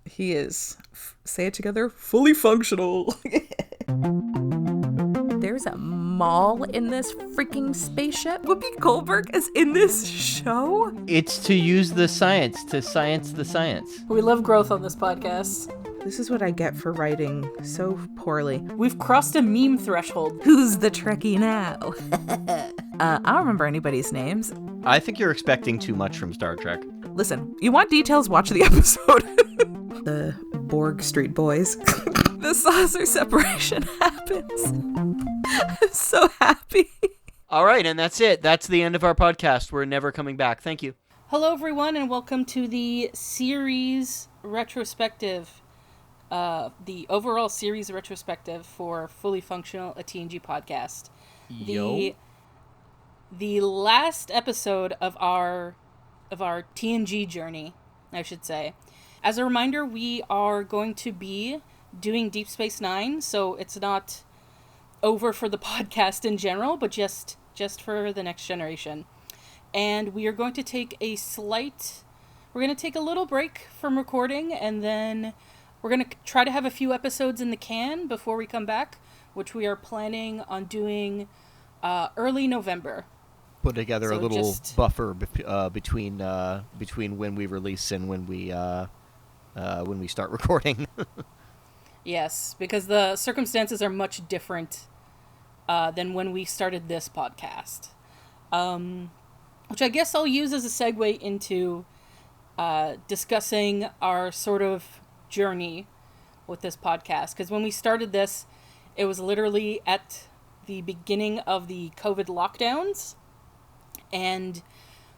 He is, say it together, fully functional. There's a mall in this freaking spaceship. Whoopi Goldberg is in this show? It's to use the science, to science the science. We love growth on this podcast. This is what I get for writing so poorly. We've crossed a meme threshold. Who's the Trekkie now? I don't remember anybody's names. I think you're expecting too much from Star Trek. Listen, you want details? Watch the episode. The Borg Street Boys. The saucer separation happens. I'm so happy. All right, and that's it. That's the end of our podcast. We're never coming back. Thank you. Hello, everyone, and welcome to the Series Retrospective. The overall Series Retrospective for Fully Functional, a TNG podcast. The last episode of our TNG journey, I should say. As a reminder, we are going to be doing Deep Space Nine, so it's not over for the podcast in general, but just for the next generation. And we are going to take we're going to take a little break from recording, and then we're going to try to have a few episodes in the can before we come back, which we are planning on doing early November. Put together a little buffer between when we release and when we start recording. Yes, because the circumstances are much different than when we started this podcast. Which I guess I'll use as a segue into discussing our sort of journey with this podcast. Because when we started this, it was literally at the beginning of the COVID lockdowns. And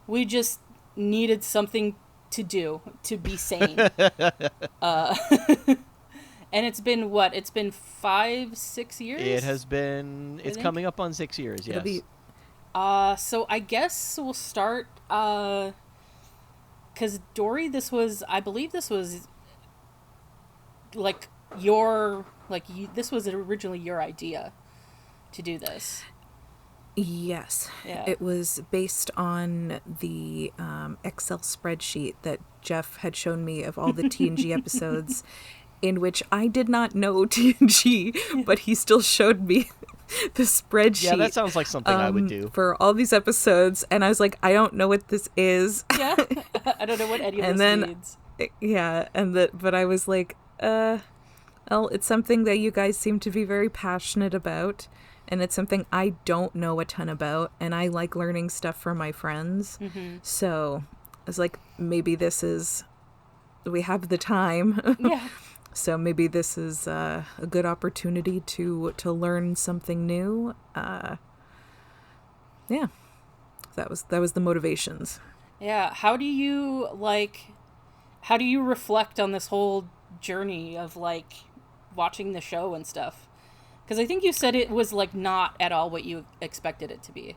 we just needed something to do to be sane. And it's been what? It's been 5-6 years? It has been... It's coming up on 6 years, yes. So I guess we'll start... Because Dory, this was... I believe this was... this was originally your idea to do this. Yes. Yeah. It was based on the Excel spreadsheet that Jeff had shown me of all the TNG episodes in which I did not know TNG, but he still showed me the spreadsheet. Yeah, that sounds like something I would do. For all these episodes, and I was like, I don't know what this is. Yeah, I don't know what any of this means. Yeah, but I was like, well, it's something that you guys seem to be very passionate about. And it's something I don't know a ton about, and I like learning stuff from my friends. Mm-hmm. So I was like, maybe we have the time. Yeah. So maybe this is a good opportunity to learn something new. Yeah, that was the motivations. Yeah. How do you reflect on this whole journey of watching the show and stuff? Because I think you said it was not at all what you expected it to be.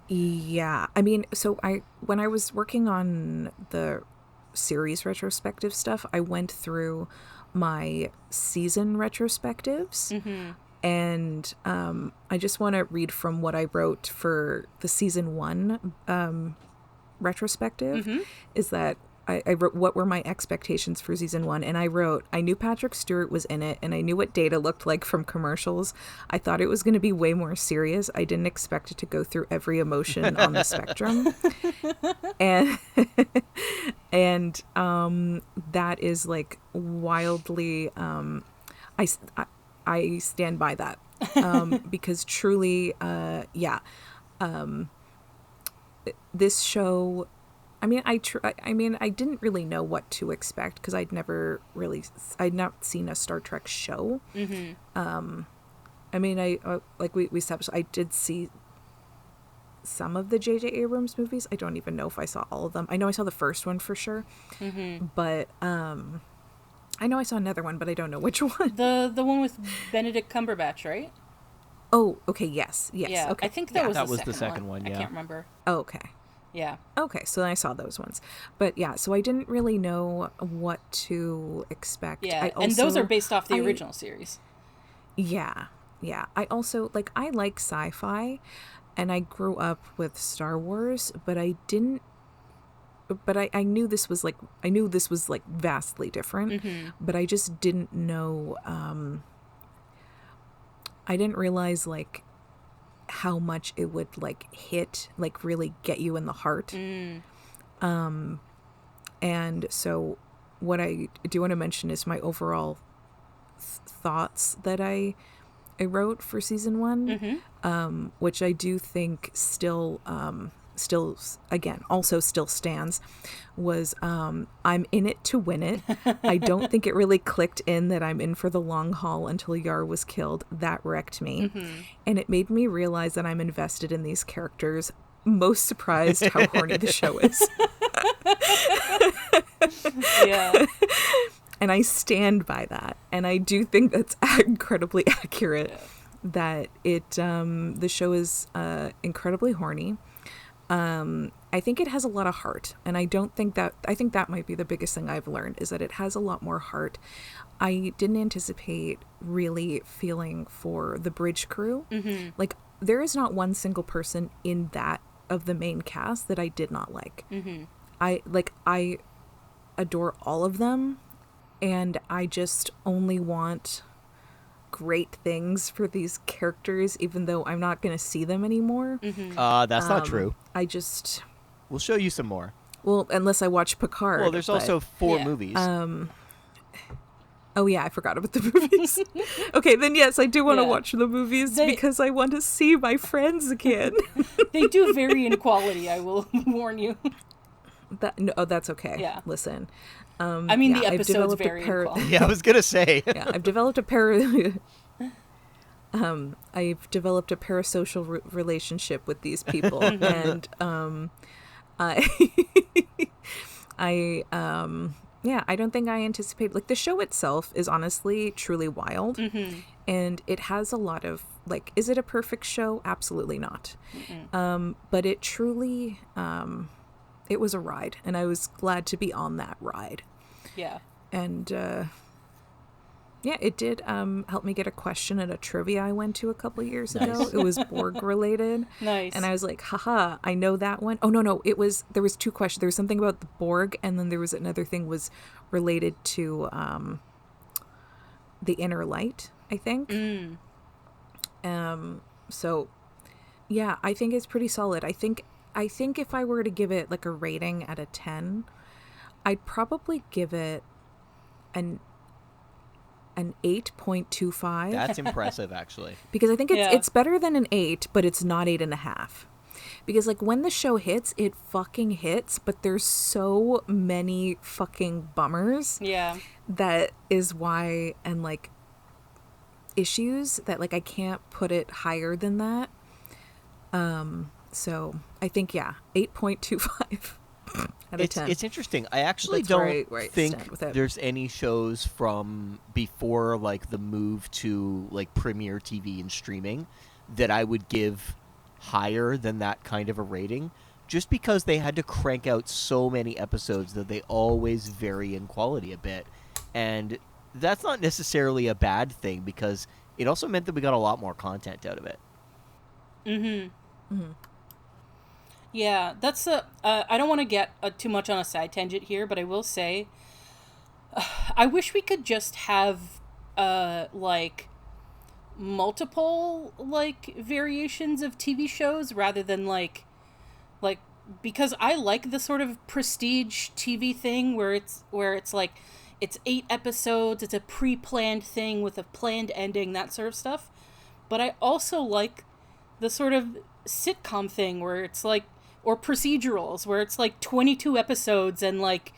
Yeah. I mean, so when I was working on the series retrospective stuff, I went through my season retrospectives. Mm-hmm. And I just want to read from what I wrote for the season 1 retrospective. Mm-hmm. Is that I wrote what were my expectations for season 1, and I wrote, I knew Patrick Stewart was in it, and I knew what Data looked like from commercials. I thought it was going to be way more serious. I didn't expect it to go through every emotion on the spectrum. And that is wildly, I stand by that. Because truly, this show, I mean, I didn't really know what to expect because I'd not seen a Star Trek show. Mm-hmm. I mean, we established, I did see some of the J.J. Abrams movies. I don't even know if I saw all of them. I know I saw the first one for sure. Mm-hmm. But I know I saw another one, but I don't know which one. The one with Benedict Cumberbatch, right? Oh, okay, yes. Yeah, okay. I think that was the second one, I can't remember. Oh, okay. Yeah. Okay, so then I saw those ones. But yeah, so I didn't really know what to expect. Yeah, and those are based off the original series. Yeah. I also, I like sci-fi, and I grew up with Star Wars, but I didn't but I knew this was like vastly different, but I just didn't know. I didn't realize like how much it would like hit, like really get you in the heart. And so what I do want to mention is my overall thoughts that I wrote for season 1, which I do think still again also still stands, was I'm in it to win it. I don't think it really clicked in that I'm in for the long haul until Yar was killed. That wrecked me. And it made me realize that I'm invested in these characters. Most surprised how horny the show is. Yeah. And I stand by that. And I do think that's incredibly accurate. Yeah. That the show is incredibly horny. I think it has a lot of heart, and I think that might be the biggest thing I've learned, is that it has a lot more heart. I didn't anticipate really feeling for the bridge crew. Like, there is not one single person in that of the main cast that I did not like. I adore all of them, and I just only want great things for these characters, even though I'm not going to see them anymore. That's not true. We'll show you some more. Well, unless I watch Picard. Well, there's also 4 movies. Oh yeah, I forgot about the movies. Okay, then yes, I do want to watch the movies because I want to see my friends again. They do vary in quality, I will warn you. That's okay. Yeah. Listen. I mean, the episodes vary in quality. Yeah, I was going to say. Yeah, I've developed a parasocial relationship with these people, and I don't think I anticipate, like, the show itself is honestly truly wild, and it has a lot of, like, is it a perfect show? Absolutely not. But it truly, it was a ride, and I was glad to be on that ride. Yeah. And it did help me get a question at a trivia I went to a couple of years ago. It was Borg related. Nice. And I was like, haha, I know that one. Oh, no, there was 2 questions. There was something about the Borg, and then there was another thing was related to the inner light, I think. So yeah, I think it's pretty solid. I think if I were to give it like a rating out of 10, I'd probably give it an 8.25. That's impressive, actually. Because I think it's better than an 8, but it's not 8.5. Because, like, when the show hits, it fucking hits, but there's so many fucking bummers. Yeah. That is why, and, like, issues that, like, I can't put it higher than that. So I think, 8.25 out of 10. It's interesting. I actually don't think there's any shows from before, like, the move to, like, premiere TV and streaming that I would give higher than that kind of a rating, just because they had to crank out so many episodes that they always vary in quality a bit. And that's not necessarily a bad thing, because it also meant that we got a lot more content out of it. Yeah, that's I don't want to get too much on a side tangent here, but I will say, I wish we could just have, like, multiple, like, variations of TV shows rather than, like, because I like the sort of prestige TV thing where it's like, it's 8 episodes, it's a pre-planned thing with a planned ending, that sort of stuff. But I also like the sort of sitcom thing where it's like, or procedurals where it's like 22 episodes and like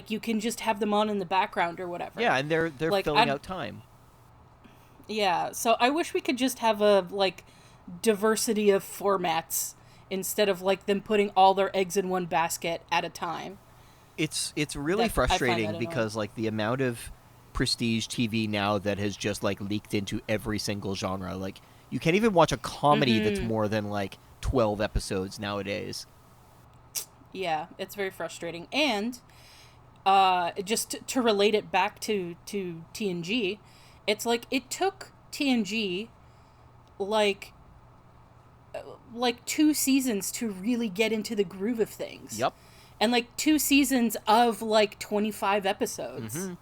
you can just have them on in the background or whatever. Yeah, and they're like, filling out time. Yeah, so I wish we could just have a, like, diversity of formats instead of, like, them putting all their eggs in one basket at a time. It's really frustrating because, like, the amount of prestige TV now that has just, like, leaked into every single genre. Like, you can't even watch a comedy that's more than, like, 12 episodes nowadays. Yeah, it's very frustrating. And just to relate it back to TNG, it's like it took TNG like 2 seasons to really get into the groove of things. Yep. and like 2 seasons of like 25 episodes. Mm-hmm.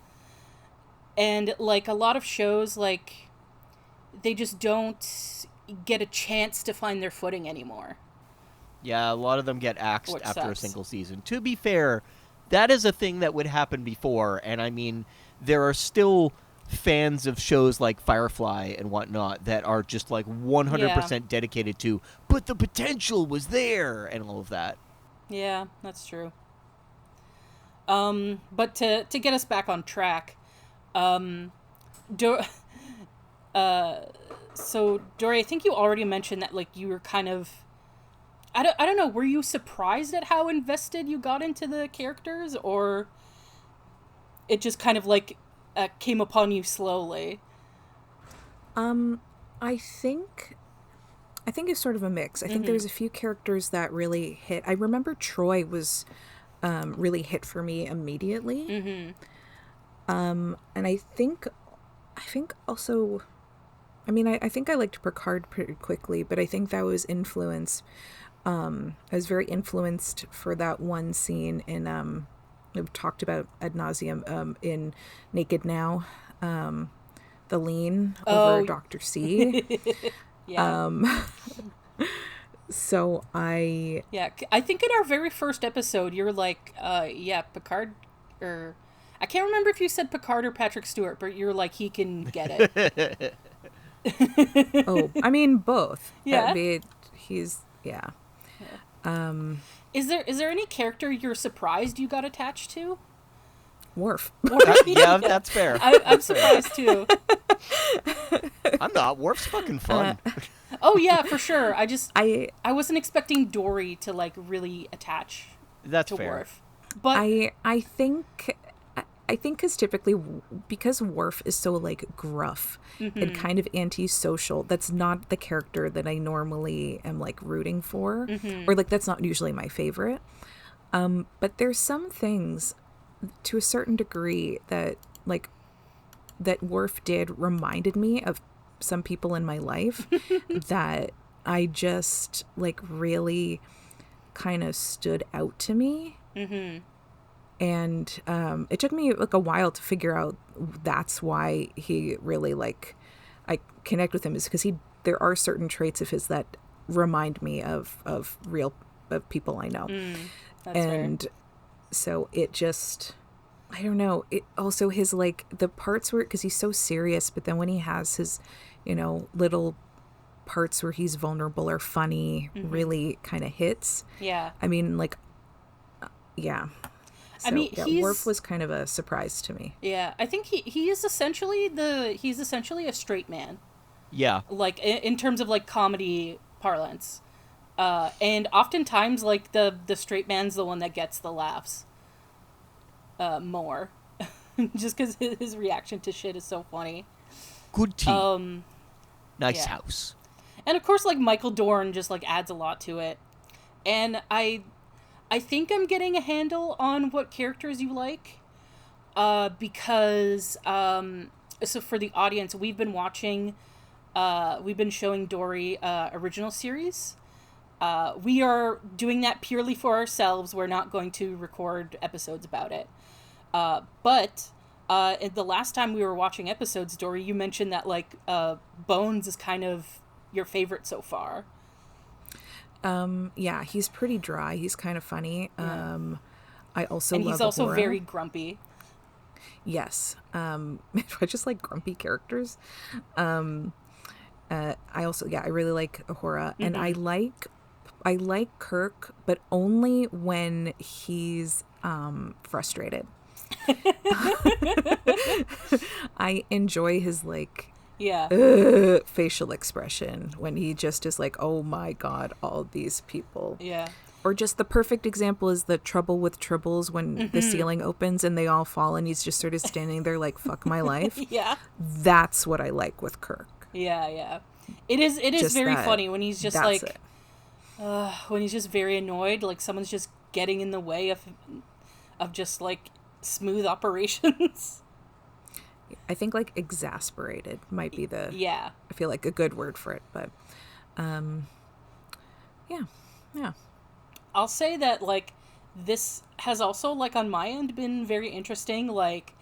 And like a lot of shows, like they just don't get a chance to find their footing anymore. Yeah, a lot of them get axed after a single season. To be fair, that is a thing that would happen before, and I mean, there are still fans of shows like Firefly and whatnot that are just like 100% dedicated to, but the potential was there, and all of that. Yeah, that's true. But to get us back on track, so Dory, I think you already mentioned that like you were kind of, I don't know, were you surprised at how invested you got into the characters, or it just kind of like came upon you slowly? I think it's sort of a mix. I think there's a few characters that really hit. I remember Troy was really hit for me immediately. Mm-hmm. And I think also, I mean, I think I liked Picard pretty quickly, but I think that was influence. I was very influenced for that one scene in, we've talked about ad nauseum, in Naked Now, the lean over Dr. C. Yeah. So I think in our very first episode, you're like, Picard, or I can't remember if you said Picard or Patrick Stewart, but you're like, he can get it. Oh, I mean both. Yeah. He's yeah. Is there any character you're surprised you got attached to? Worf. Yeah, that's fair. I'm surprised too. I'm not. Worf's fucking fun. Oh yeah, for sure. I wasn't expecting Dory to like really attach to fair. Worf. But I think because typically because Worf is so like gruff and kind of antisocial, that's not the character that I normally am like rooting for, or like that's not usually my favorite. But there's some things to a certain degree that Worf did reminded me of some people in my life that I just like really kind of stood out to me. Mm-hmm. And it took me like a while to figure out that's why he really like I connect with him, is because there are certain traits of his that remind me of people I know. And fair. So it just, I don't know, it also his like the parts where, because he's so serious, but then when he has his little parts where he's vulnerable or funny, really kind of hits. Yeah, I mean, like yeah. So, I mean, Worf was kind of a surprise to me. Yeah, I think he is essentially a straight man. Yeah, like in terms of like comedy parlance, and oftentimes like the straight man's the one that gets the laughs. More, just because his reaction to shit is so funny. Good team. Nice house. And of course, like Michael Dorn just like adds a lot to it, and I think I'm getting a handle on what characters you like, because so for the audience, we've been showing Dory original series. We are doing that purely for ourselves. We're not going to record episodes about it. But the last time we were watching episodes, Dory, you mentioned that like Bones is kind of your favorite so far. Yeah, he's pretty dry. He's kind of funny. Yeah. I also and love he's also Ahura. very grumpy. Yes. I just like grumpy characters. I also, I really like Ahura, and I like Kirk, but only when he's frustrated. I enjoy his like facial expression when he just is like, oh my god, all these people. Yeah. Or just the perfect example is the Trouble with Tribbles, when the ceiling opens and they all fall and he's just sort of standing there like, fuck my life. Yeah. That's what I like with Kirk. Yeah. It is just very funny when he's just like, when he's just very annoyed, like someone's just getting in the way of just like smooth operations. I think like exasperated might be I feel like a good word for it, but yeah. I'll say that like this has also, like, on my end been very interesting. Like,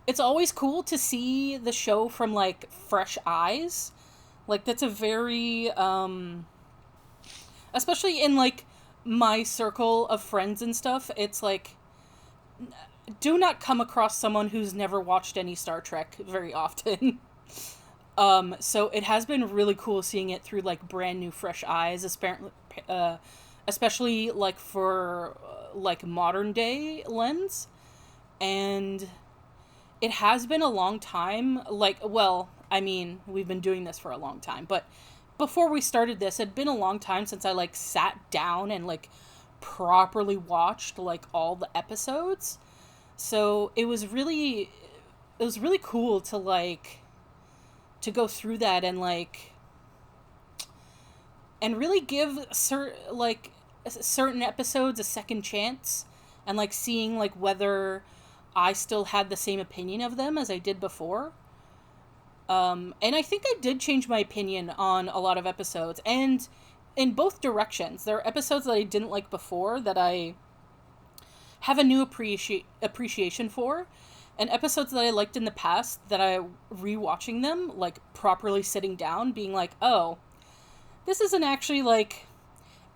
it's always cool to see the show from, like, fresh eyes. Like, that's a very, especially in, like, my circle of friends and stuff, it's like, do not come across someone who's never watched any Star Trek very often. So it has been really cool seeing it through, like, brand new, fresh eyes, especially, like, for, like, modern day lens. And it has been a long time, like, well, I mean, we've been doing this for a long time, but before we started this, it had been a long time since I, like, sat down and, like, properly watched, like, all the episodes. So it was really cool to, like, to go through that and, like, and really give certain episodes a second chance, and, like, seeing, like, whether I still had the same opinion of them as I did before. And I think I did change my opinion on a lot of episodes, and in both directions. There are episodes that I didn't like before that I have a new appreciation for, and episodes that I liked in the past that I rewatching them, like, properly sitting down, being like, oh, this isn't actually, like,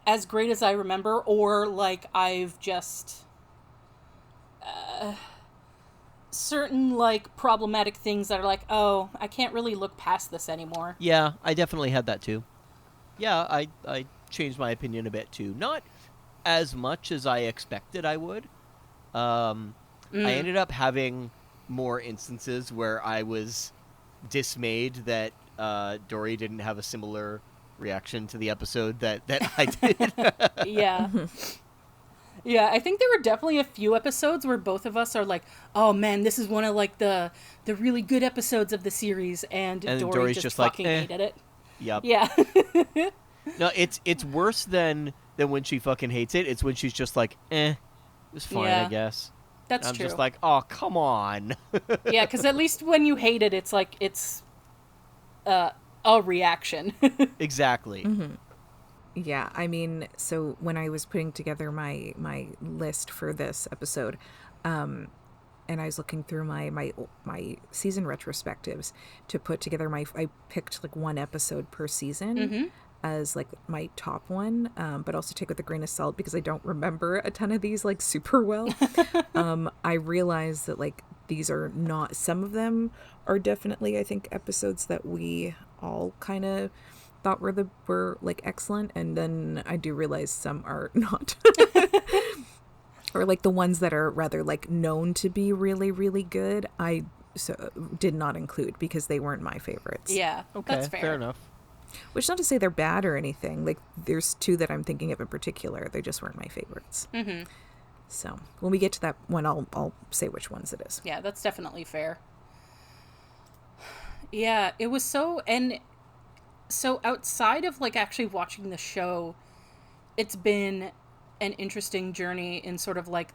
as great as I remember, or, like, I've just certain, like, problematic things that are like, oh, I can't really look past this anymore. Yeah, I definitely had that too. Yeah, I changed my opinion a bit too. Not as much as I expected I would. I ended up having more instances where I was dismayed that Dory didn't have a similar reaction to the episode that I did. Yeah. Yeah, I think there were definitely a few episodes where both of us are like, oh man, this is one of, like, the really good episodes of the series, and Dory just fucking hated it. Yep. Yeah. No, it's worse than when she fucking hates it. It's when she's just like, it was fine, I guess. That's I'm true. just like, oh, come on. Yeah, because at least when you hate it, it's like, it's a reaction. Exactly. Mm-hmm. Yeah, I mean, so when I was putting together my list for this episode, and I was looking through my season retrospectives to put together I picked, like, one episode per season as, like, my top one, but also take with a grain of salt because I don't remember a ton of these, like, super well. I realized that, like, these are not, some of them are definitely, I think, episodes that we all kind of thought were like excellent, and then I do realize some are not. Or, like, the ones that are rather, like, known to be really, really good, I did not include because they weren't my favorites. Yeah, okay, that's fair enough. Which, not to say they're bad or anything. Like, there's two that I'm thinking of in particular. They just weren't my favorites. Mm-hmm. So when we get to that one, I'll say which ones it is. Yeah, that's definitely fair. Yeah, it was so, and so outside of, like, actually watching the show, it's been an interesting journey in sort of, like,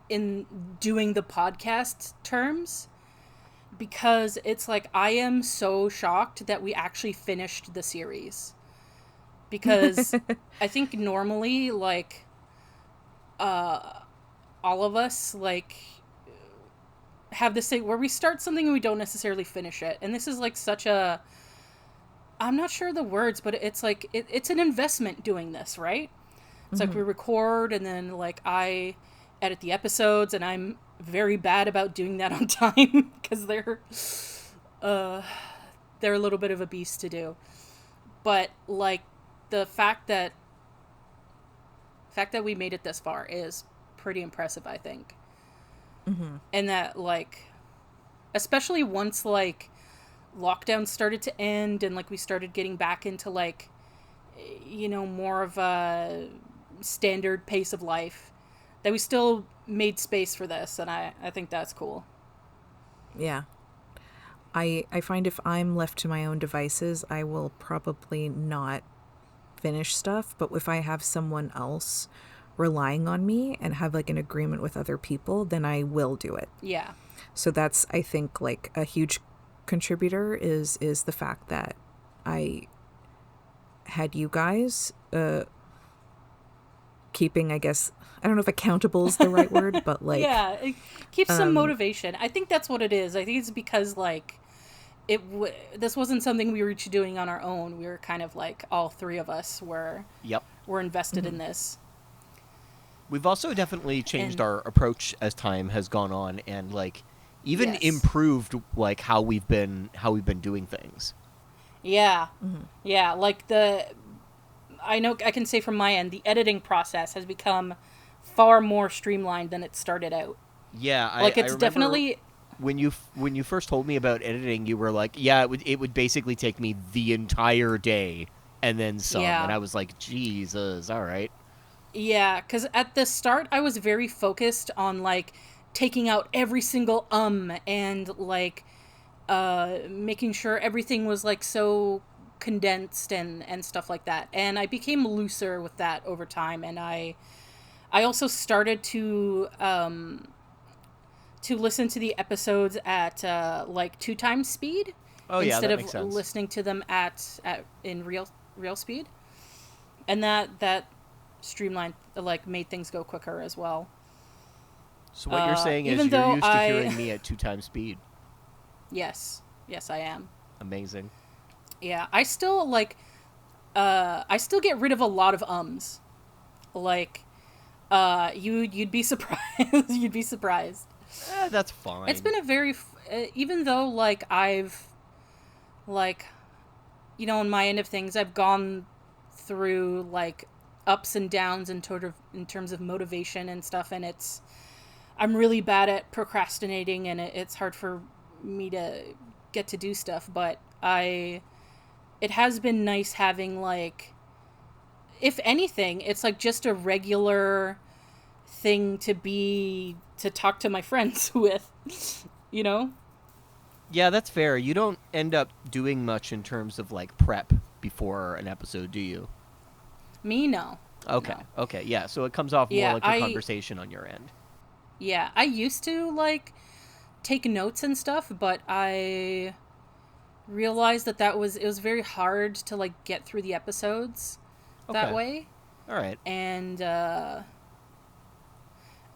in doing the podcast terms, because it's like, I am so shocked that we actually finished the series, because I think normally, like, all of us, like, have this thing where we start something and we don't necessarily finish it, and this is, like, such a, I'm not sure the words, but it's like, it's an investment doing this, right? It's like, we record, and then, like, I edit the episodes, and I'm very bad about doing that on time because they're a little bit of a beast to do. But, like, the fact that we made it this far is pretty impressive, I think. And that, like, especially once, like, lockdown started to end and, like, we started getting back into, like, you know, more of a standard pace of life, that we still made space for this, and I think that's cool. Yeah. I find if I'm left to my own devices, I will probably not finish stuff, but if I have someone else relying on me and have, like, an agreement with other people, then I will do it. Yeah. So that's, I think, like, a huge contributor is the fact that I had you guys keeping, I guess, I don't know if accountable is the right word, but like... Yeah, it keeps some motivation. I think that's what it is. I think it's because, like, this wasn't something we were each doing on our own. We were kind of like, all three of us were invested in this. We've also definitely changed our approach as time has gone on, and like even improved like how we've been doing things. Yeah. Yeah, like I know I can say from my end, the editing process has become far more streamlined than it started out. Yeah, like it's definitely when you first told me about editing, you were like, yeah, it would basically take me the entire day and then some, and I was like, Jesus, all right. Yeah, because at the start I was very focused on like taking out every single and like making sure everything was like so condensed and stuff like that. And I became looser with that over time, and I also started to listen to the episodes at like 2x speed instead of listening to them at in real speed. And that streamlined, like, made things go quicker as well. So what you're saying is you're used to hearing me at 2x speed. Yes, I am. Amazing. Yeah, I still like I still get rid of a lot of ums. Like you'd be surprised. You'd be surprised. That's fine. It's been a very even though like I've like, you know, on my end of things, I've gone through like ups and downs in terms of motivation and stuff, and I'm really bad at procrastinating, and it's hard for me to get to do stuff, but it has been nice having, like, if anything, it's like just a regular thing to talk to my friends with, you know? Yeah, that's fair. You don't end up doing much in terms of like prep before an episode, do you? Me, no. Okay. No. Okay, yeah, so it comes off more like a conversation on your end. Yeah, I used to like take notes and stuff, but I realized that it was very hard to like get through the episodes that way. All right. And I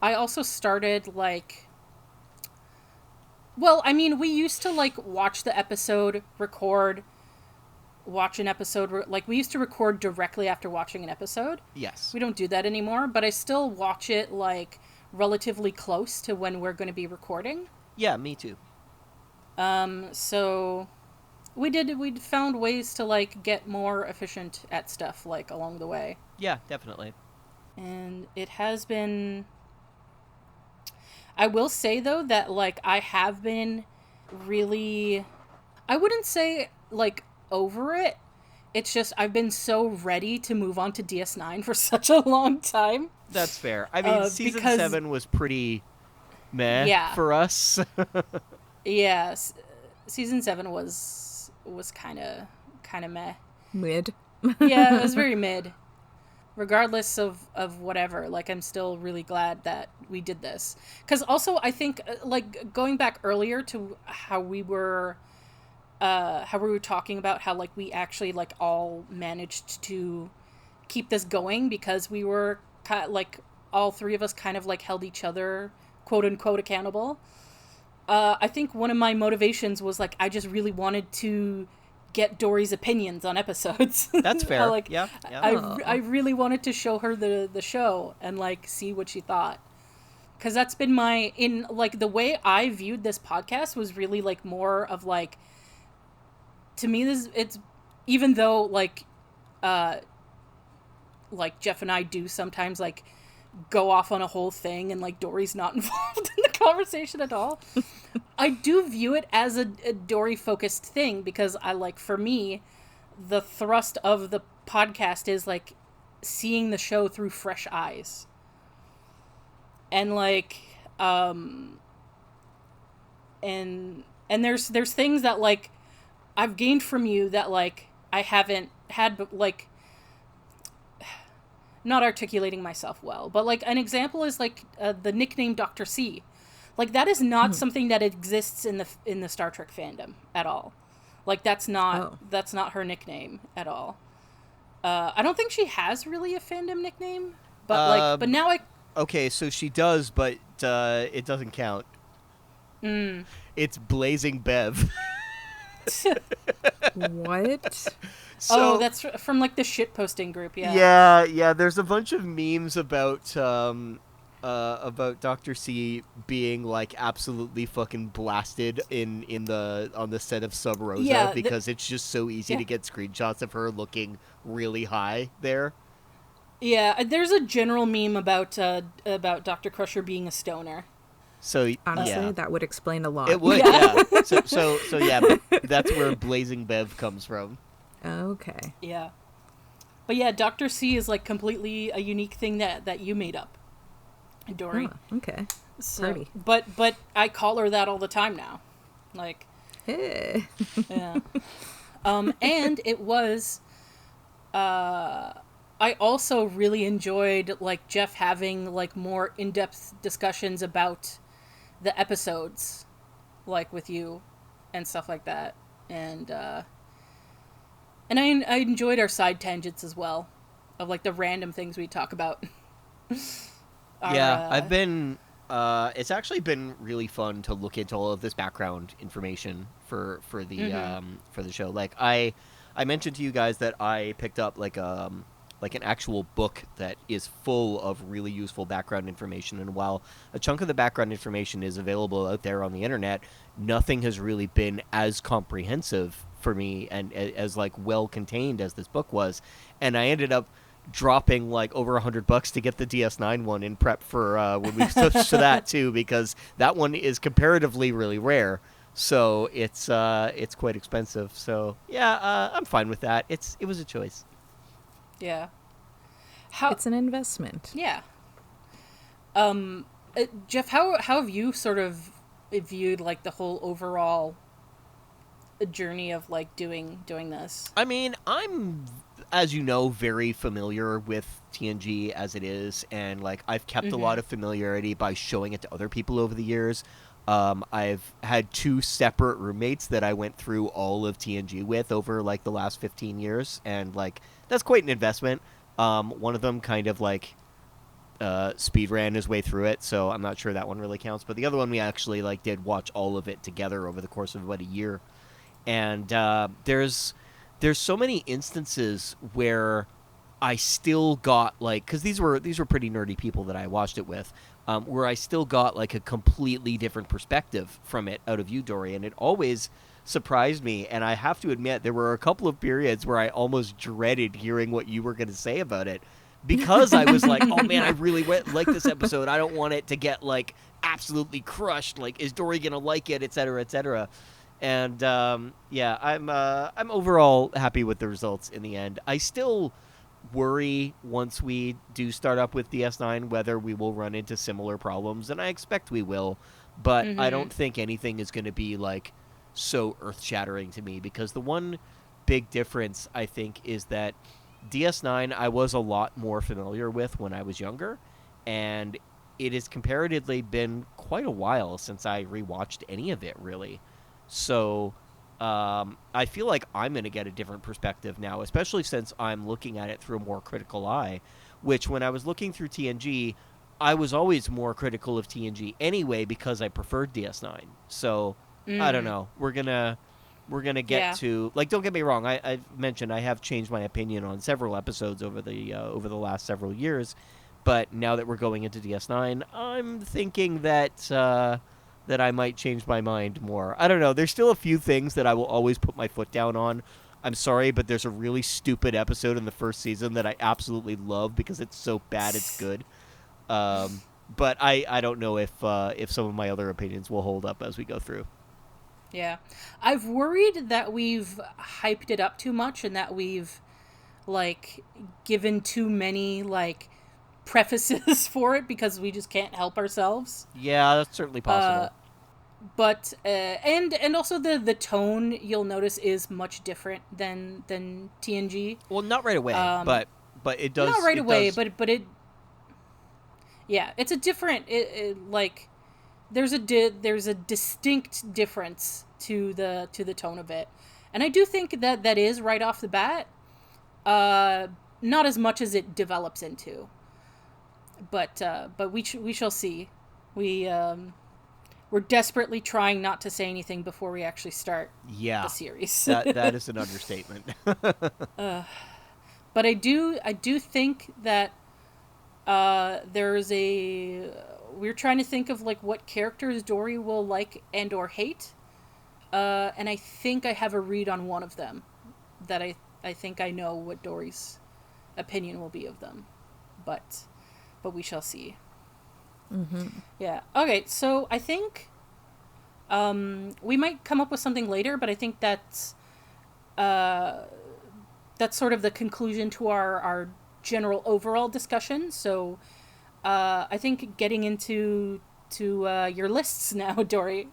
also started like, well, I mean, we used to like watch the episode, watch an episode, like we used to record directly after watching an episode. Yes. We don't do that anymore, but I still watch it like relatively close to when we're going to be recording. Yeah, me too. So we'd found ways to like get more efficient at stuff like along the way. Yeah, definitely. And it has been, I will say though that like I have been really, I wouldn't say like over it. It's just I've been so ready to move on to DS9 for such a long time. That's fair. I mean, season 7 was pretty meh for us. Yeah, season 7 was kind of meh. Mid. Yeah, it was very mid. Regardless of whatever, like, I'm still really glad that we did this. Because also, I think, like, going back earlier to how we were talking about how, like, we actually, like, all managed to keep this going because we were, like, all three of us kind of, like, held each other, quote-unquote, accountable. I think one of my motivations was, like, I just really wanted to get Dory's opinions on episodes. That's fair. Like, yeah. I really wanted to show her the show and like see what she thought, because that's been like the way I viewed this podcast was really like more of like, to me it's even though like Jeff and I do sometimes like go off on a whole thing and like Dory's not involved in the conversation at all. I do view it as a Dory focused thing because I like, for me, the thrust of the podcast is like seeing the show through fresh eyes. And like and there's things that like I've gained from you that like I haven't had, but like, not articulating myself well, but like an example is like the nickname Dr. C. Like that is not something that exists in the Star Trek fandom at all. Like that's not her nickname at all. I don't think she has really a fandom nickname. But now I... Okay, so she does, but it doesn't count. It's Blazing Bev. What? So, that's from, like, the shitposting group, yeah. Yeah, there's a bunch of memes about Dr. C being, like, absolutely fucking blasted on the set of Sub Rosa because it's just so easy to get screenshots of her looking really high there. Yeah, there's a general meme about Dr. Crusher being a stoner. So honestly, that would explain a lot. It would, yeah. So yeah, that's where Blazing Bev comes from. Okay. Yeah. But yeah, Dr. C is, like, completely a unique thing that you made up, Dory. Oh, okay. So, Party. but I call her that all the time now. Like, hey. Yeah. And it was, I also really enjoyed, like, Jeff having, like, more in-depth discussions about the episodes, like, with you and stuff like that. And I enjoyed our side tangents as well, of, like, the random things we talk about. I've been... it's actually been really fun to look into all of this background information for the show. Like, I mentioned to you guys that I picked up, like an actual book that is full of really useful background information. And while a chunk of the background information is available out there on the internet, nothing has really been as comprehensive for me and as, like, well contained as this book was. And I ended up dropping, like, over $100 to get the DS9 one in prep for when we switched to that too, because that one is comparatively really rare. So it's quite expensive. So yeah, I'm fine with that. It was a choice. Yeah. It's an investment. Yeah. Jeff, how have you sort of viewed, like, the whole overall journey of, like, doing this? I mean, I'm, as you know, very familiar with TNG as it is, and, like, I've kept a lot of familiarity by showing it to other people over the years. I've had 2 separate roommates that I went through all of TNG with over, like, the last 15 years, and, like, that's quite an investment. One of them kind of, like, speed ran his way through it, so I'm not sure that one really counts. But the other one we actually, like, did watch all of it together over the course of about a year. And there's so many instances where I still got, like, because these were pretty nerdy people that I watched it with, where I still got, like, a completely different perspective from it out of you, Dory, and it always surprised me. And I have to admit, there were a couple of periods where I almost dreaded hearing what you were going to say about it, because I was like, oh man, I really like this episode. I don't want it to get, like, absolutely crushed. Like, is Dory going to like it, et cetera, et cetera. And yeah, I'm overall happy with the results in the end. I still worry once we do start up with DS9 whether we will run into similar problems, and I expect we will, but I don't think anything is going to be, like, so earth-shattering to me, because the one big difference, I think, is that DS9 I was a lot more familiar with when I was younger, and it has comparatively been quite a while since I rewatched any of it, really. So I feel like I'm going to get a different perspective now, especially since I'm looking at it through a more critical eye, which when I was looking through TNG, I was always more critical of TNG anyway because I preferred DS9. So I don't know. We're gonna get to, like, don't get me wrong. I've mentioned I have changed my opinion on several episodes over the last several years, but now that we're going into DS9, I'm thinking that that I might change my mind more. I don't know. There's still a few things that I will always put my foot down on. I'm sorry, but there's a really stupid episode in the first season that I absolutely love because it's so bad it's good. But I don't know if some of my other opinions will hold up as we go through. Yeah. I've worried that we've hyped it up too much and that we've, like, given too many, like, prefaces for it because we just can't help ourselves. Yeah, that's certainly possible. But and also the tone, you'll notice, is much different than TNG. Well, not right away, but it does. Not right away, but it. Yeah, it's a different. Like, there's a distinct difference to the tone of it, and I do think that is right off the bat. Not as much as it develops into. But we shall see. We're desperately trying not to say anything before we actually start the series. that is an understatement. But I do think that there's we're trying to think of like what characters Dory will like and or hate. And I think I have a read on one of them that I think I know what Dory's opinion will be of them. But we shall see. Mm-hmm. Yeah. Okay, so I think we might come up with something later, but I think that's sort of the conclusion to our general overall discussion. So I think getting into your lists now, Dory.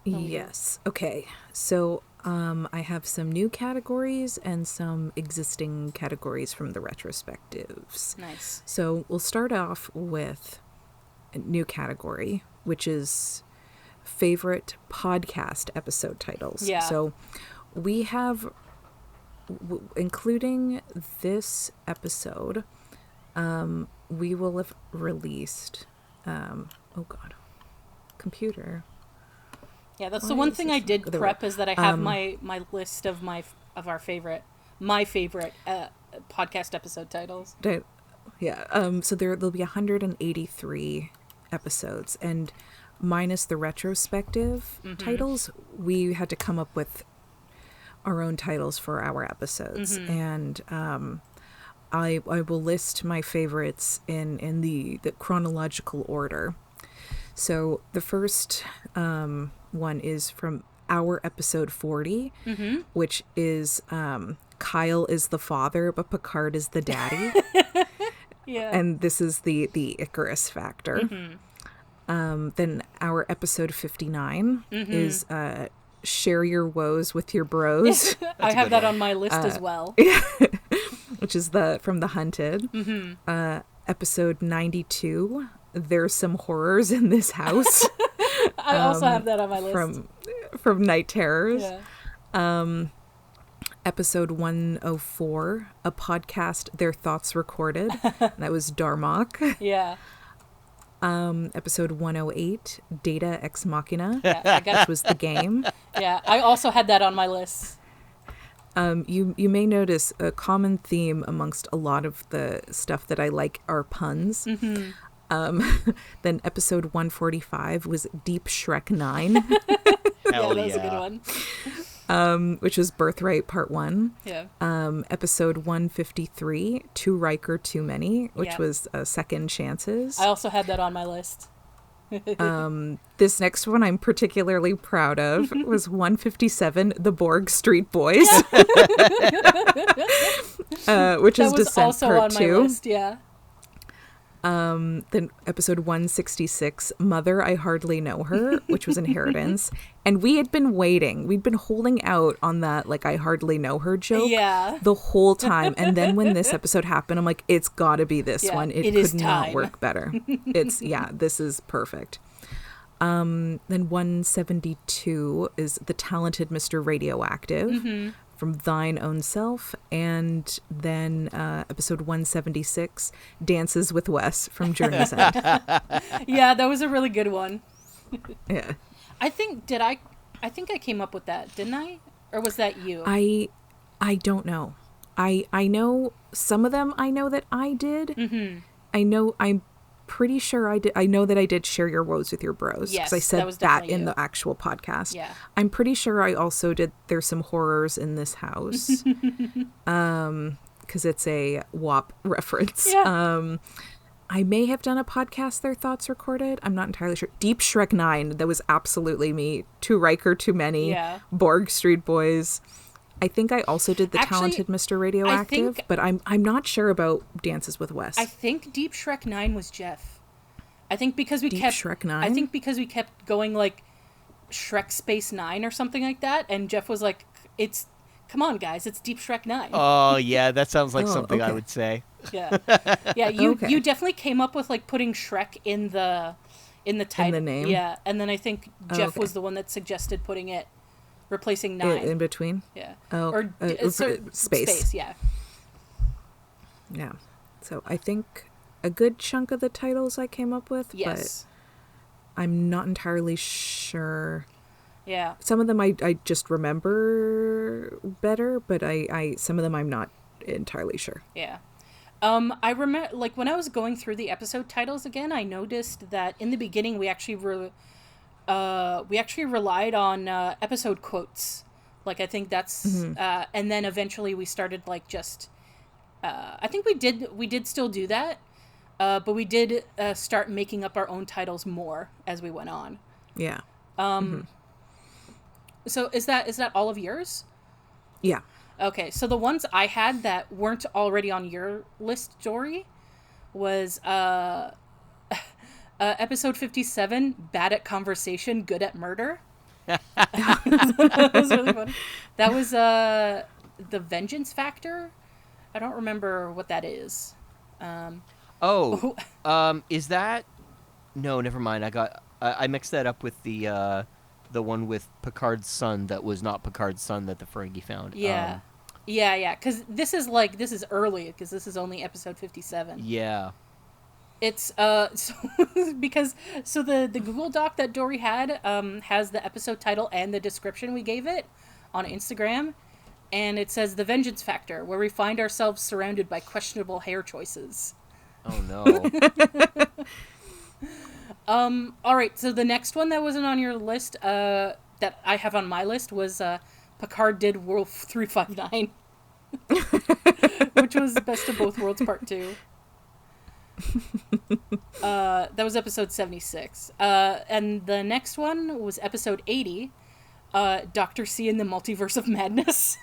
Yes. Okay. So I have some new categories and some existing categories from the retrospectives. Nice. So we'll start off with a new category, which is favorite podcast episode titles. Yeah. So we have, including this episode, we will have released, computer. Yeah, that's the one thing I did prep is that I have my list of my favorite podcast episode titles. Yeah. So there'll be 183 episodes, and minus the retrospective titles, we had to come up with our own titles for our episodes, and I will list my favorites in the chronological order. So the first one is from our episode 40, which is Kyle is the father, but Picard is the daddy. Yeah. And this is the Icarus factor. Then our episode 59 is share your woes with your bros. I have that on my list as well. Which is from The Hunted. Episode 92, there's some horrors in this house. I also have that on my list. From Night Terrors. Yeah. Episode 104, a podcast, their thoughts recorded. That was Darmok. Yeah. Episode 108, Data Ex Machina, yeah, which was the game. Yeah, I also had that on my list. You may notice a common theme amongst a lot of the stuff that I like are puns. Then episode 145 was Deep Shrek 9. Yeah, that was a good one. Which was Birthright Part 1. Yeah. Episode 153, Too Riker, Too Many, which was Second Chances. I also had that on my list. This next one I'm particularly proud of was 157, The Borg Street Boys. Which is Descent also Part on 2. my list, yeah. Then episode 166, Mother, I Hardly Know Her, which was Inheritance. And we had been waiting. We'd been holding out on that, like, I hardly know her joke the whole time. And then when this episode happened, I'm like, it's got to be this one. It could not work better. This is perfect. Then 172 is The Talented Mr. Radioactive. From Thine Own Self, and then episode 176, Dances with Wes from Journey's End. Yeah, that was a really good one. Yeah. I think I came up with that, didn't I? Or was that you? I don't know. I know some of them I know that I did. I'm pretty sure I did. I know that I did Share Your Woes with Your Bros. Yes, because I said that in you. the actual podcast. Yeah. I'm pretty sure I also did There's Some Horrors in This House. Because it's a WAP reference. Yeah. I may have done a podcast Their Thoughts Recorded. I'm not entirely sure. Deep Shrek 9, that was absolutely me. Too Riker, Too Many. Yeah. Borg Street Boys. I think I also did The Talented Mr. Radioactive, but I'm not sure about Dances with Wes. I think Deep Shrek 9 was Jeff. I think because we kept Shrek 9? I think because we kept going like Shrek Space 9 or something like that, and Jeff was like, come on guys, it's Deep Shrek 9. Oh yeah, that sounds like something I would say. Yeah. Yeah, you definitely came up with like putting Shrek in the title. In the name? Yeah, and then I think Jeff was the one that suggested putting it replacing 9 in between. Yeah. Oh, or space. Space, yeah. Yeah. So I think a good chunk of the titles I came up with. Yes. But I'm not entirely sure. Yeah. Some of them I just remember better, but I some of them I'm not entirely sure. Yeah. I remember, like, when I was going through the episode titles again, I noticed that in the beginning we actually relied on episode quotes. Like, I think that's and then eventually we started like just I think we did still do that, but we did start making up our own titles more as we went on. Yeah. So is that all of yours? Yeah. Okay, so the ones I had that weren't already on your list, Dory, was episode 57, Bad at Conversation, Good at Murder. That was really funny. That was the Vengeance Factor. I don't remember what that is. Is that... No, never mind. I mixed that up with the one with Picard's son that was not Picard's son that the Ferengi found. Yeah. Because this is early, because this is only episode 57. Yeah. It's because the Google Doc that Dory had has the episode title and the description we gave it on Instagram, and it says The Vengeance Factor, where we find ourselves surrounded by questionable hair choices. Oh no. All right, so the next one that wasn't on your list that I have on my list was Picard did World 359. Which was Best of Both Worlds Part 2. That was episode 76. And the next one was episode 80, Dr. C in the Multiverse of Madness.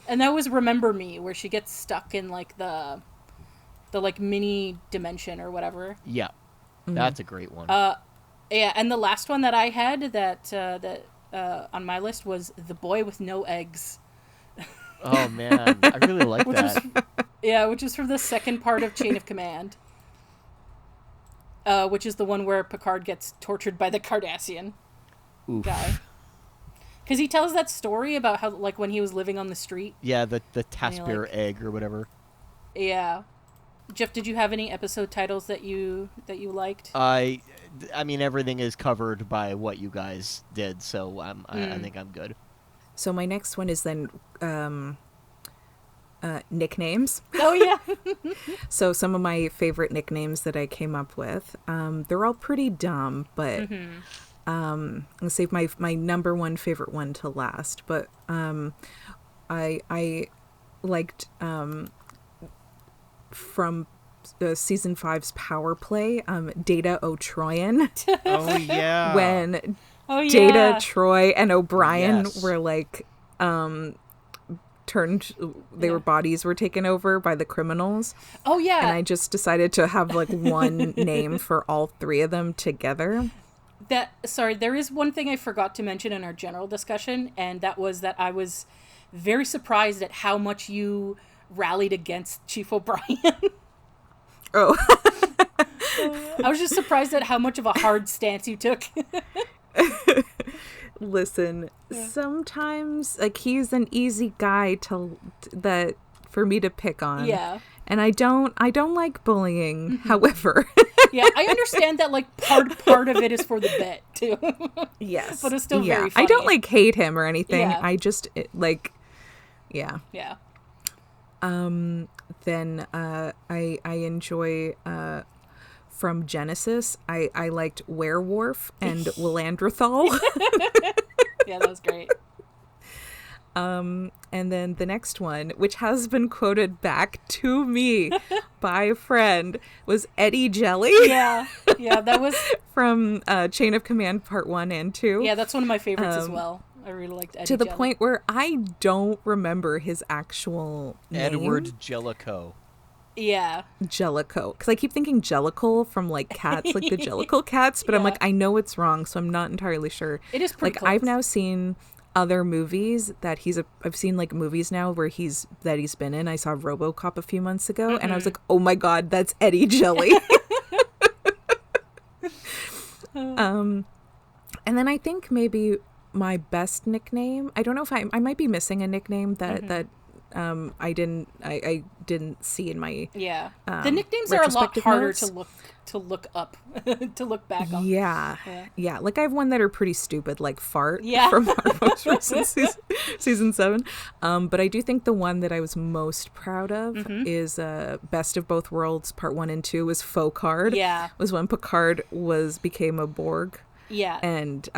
And that was Remember Me, where she gets stuck in like the like mini dimension or whatever. Yeah. That's a great one. Yeah, and the last one that I had that on my list was The Boy with No Eggs. Oh man, I really like that. Which is from the second part of Chain of Command. Which is the one where Picard gets tortured by the Cardassian guy. Because he tells that story about how, like, when he was living on the street. Yeah, the Taspir egg or whatever. Yeah. Jeff, did you have any episode titles that you liked? I mean, everything is covered by what you guys did, so I think I'm good. So my next one is then nicknames. Oh, yeah. So some of my favorite nicknames that I came up with, they're all pretty dumb, but I'm going to save my number one favorite one to last. But I liked from season 5's Power Play, Data O'Troyan. Oh, yeah. When Data, Troy, and O'Brien were like turned, their bodies were taken over by the criminals. Oh yeah. And I just decided to have like one name for all three of them together. There is one thing I forgot to mention in our general discussion, and that was that I was very surprised at how much you rallied against Chief O'Brien. Oh. I was just surprised at how much of a hard stance you took. Listen, sometimes like he's an easy guy for me to pick on. Yeah. And I don't like bullying, however. Yeah, I understand that like part of it is for the bit too. Yes. But it's still very funny. I don't like hate him or anything. Yeah. I just Yeah. Then I enjoy from Genesis. I liked Werewolf and Willandrathal. Yeah, that was great. And then the next one, which has been quoted back to me by a friend, was Eddie Jelly. Yeah, that was from Chain of Command Part 1 and 2. Yeah, that's one of my favorites as well. I really liked Eddie to the Jelly. point where I don't remember his actual name. Edward Jellicoe. Yeah. Jellicoe. Because I keep thinking Jellicle from like Cats, like the Jellicle cats, but I'm like, I know it's wrong, so I'm not entirely sure. It is pretty close. I've now seen other movies that I've seen like movies now where he's been in. I saw RoboCop a few months ago, and I was like, oh my god, that's Eddie Jelly. And then I think maybe my best nickname, I don't know if I might be missing a nickname that I didn't see in my the nicknames are a lot harder notes. to look up to look back on. Yeah. Like I have one that are pretty stupid, like Fart from our most recent season 7. But I do think the one that I was most proud of is Best of Both Worlds Part 1 and 2 was Faux Card. Yeah, was when Picard became a Borg. Yeah, and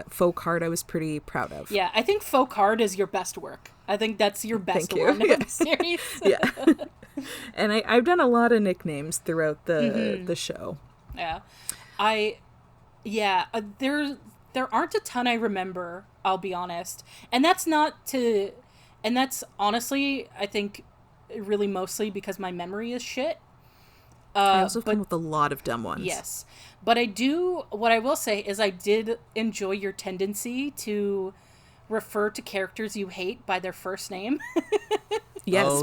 Faux Card I was pretty proud of. Yeah, I think Faux Card is your best work. I think that's your best one of the series. Yeah. And I've done a lot of nicknames throughout the show. Yeah. There aren't a ton I remember, I'll be honest. And that's honestly, I think, really mostly because my memory is shit. I also come with a lot of dumb ones. Yes. But what I will say is I did enjoy your tendency to refer to characters you hate by their first name. Yes,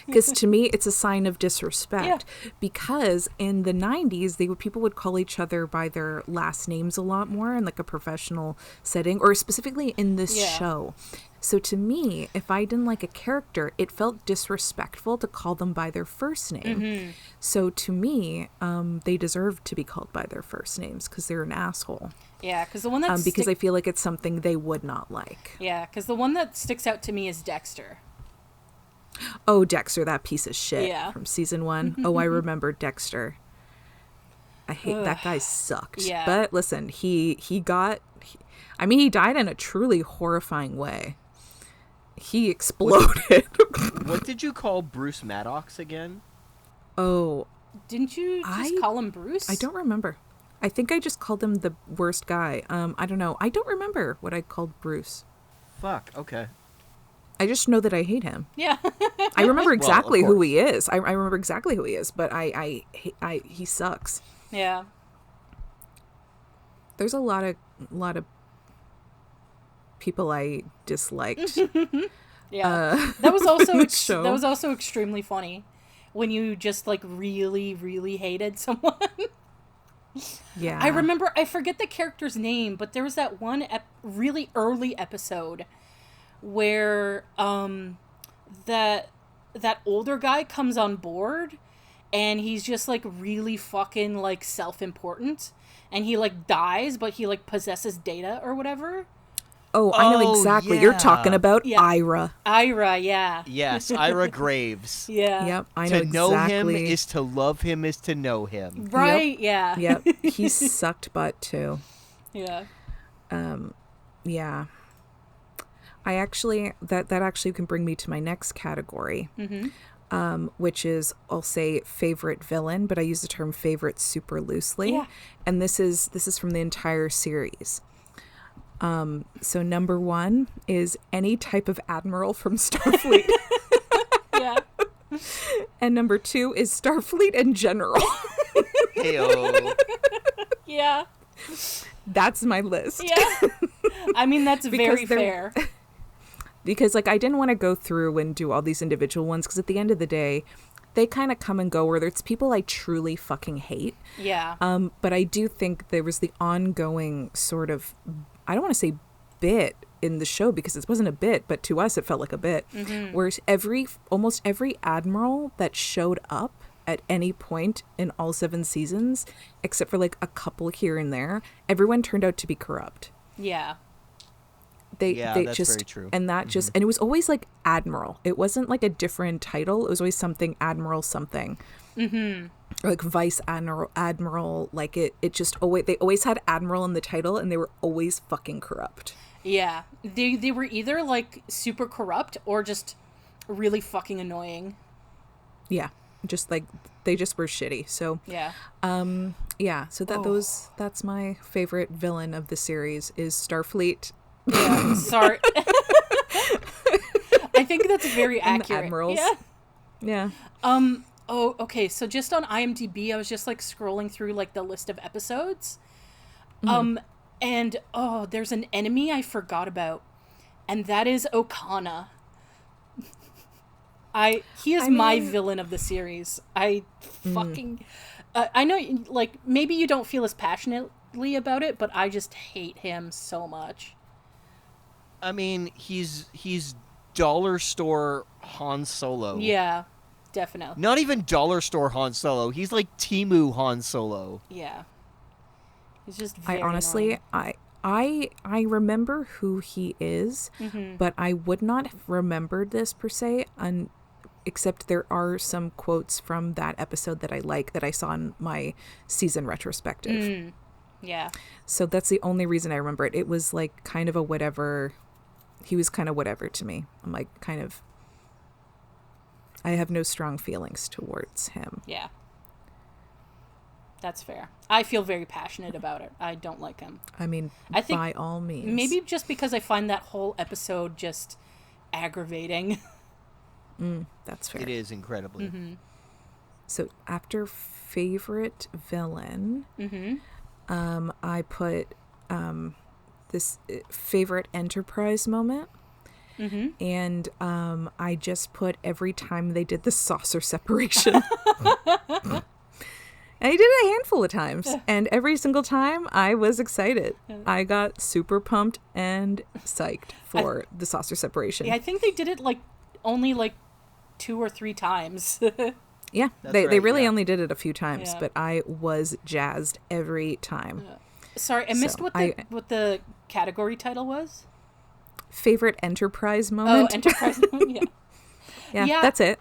because to me it's a sign of disrespect. Yeah. Because in the 90s, people would call each other by their last names a lot more in like a professional setting, or specifically in this show. So to me, if I didn't like a character, it felt disrespectful to call them by their first name. Mm-hmm. So to me, they deserve to be called by their first names because they're an asshole. Yeah, because the one that because I feel like it's something they would not like. Yeah, because the one that sticks out to me is Dexter. Oh, Dexter, that piece of shit from season 1. Oh, I remember Dexter. I hate that guy sucked. Yeah. But listen, he died in a truly horrifying way. He exploded. What did you call Bruce Maddox again? Oh. Didn't you just call him Bruce? I don't remember. I think I just called him the worst guy. I don't know. I don't remember what I called Bruce. Fuck, okay. I just know that I hate him. Yeah. I remember exactly who he is. I remember exactly who he is, but he sucks. Yeah. There's a lot of people I disliked. Yeah. That was also extremely funny when you just like really, really hated someone. Yeah. I remember, I forget the character's name, but there was that one really early episode where that older guy comes on board and he's just like really fucking like self-important, and he like dies, but he like possesses data or whatever. Oh, I know exactly what you're talking about. Yeah. Ira, yeah. Yes, Ira Graves. Yeah. Yep, I know exactly. To know him is to love him is to know him. Right, yeah. Yep, he sucked butt too. Yeah. Yeah. I actually, that actually can bring me to my next category, which is, I'll say, favorite villain, but I use the term favorite super loosely. Yeah. And this is from the entire series. So number 1 is any type of admiral from Starfleet. Yeah. And number 2 is Starfleet in general. Heyo. Yeah. That's my list. Yeah. I mean, that's very fair. Because, like, I didn't want to go through and do all these individual ones, because at the end of the day, they kind of come and go, where it's people I truly fucking hate. Yeah. But I do think there was the ongoing sort of, I don't want to say bit in the show, because it wasn't a bit, but to us it felt like a bit, where almost every admiral that showed up at any point in all 7 seasons, except for like a couple here and there, everyone turned out to be corrupt. Yeah. That's very true. And that just, and it was always like admiral. It wasn't like a different title. It was always something admiral something. Or like vice admiral. Like it just always, they always had admiral in the title, and they were always fucking corrupt. Yeah. They were either like super corrupt or just really fucking annoying. Yeah. Just like, they just were shitty. So yeah. So that's my favorite villain of the series is Starfleet. Yeah, sorry. I think that's very accurate. And the admirals. Yeah. Oh, okay. So just on IMDb, I was just like scrolling through like the list of episodes. And there's an enemy I forgot about, and that is Okana. He is my villain of the series. I fucking I know, like, maybe you don't feel as passionately about it, but I just hate him so much. I mean, he's dollar store Han Solo. Yeah, definitely. Not even dollar store Han Solo. He's like Temu Han Solo. Yeah. He's just very honestly, annoying. I remember who he is, but I would not have remembered this per se, except there are some quotes from that episode that I like that I saw in my season retrospective. Yeah. So that's the only reason I remember it. It was like kind of a whatever. He was kind of whatever to me. I'm like kind of. I have no strong feelings towards him. Yeah. That's fair. I feel very passionate about it. I don't like him. I mean, I think by all means. Maybe just because I find that whole episode just aggravating. That's fair. It is incredibly. So after favorite villain, I put this favorite Enterprise moment. And I just put every time they did the saucer separation. And I did it a handful of times. And every single time I was excited. I got super pumped and psyched for the saucer separation. Yeah, I think they did it only 2 or 3 times. Yeah, they really only did it a few times, but I was jazzed every time. Sorry, I missed what the category title was. Favorite Enterprise moment. Oh, Enterprise moment, yeah, that's it.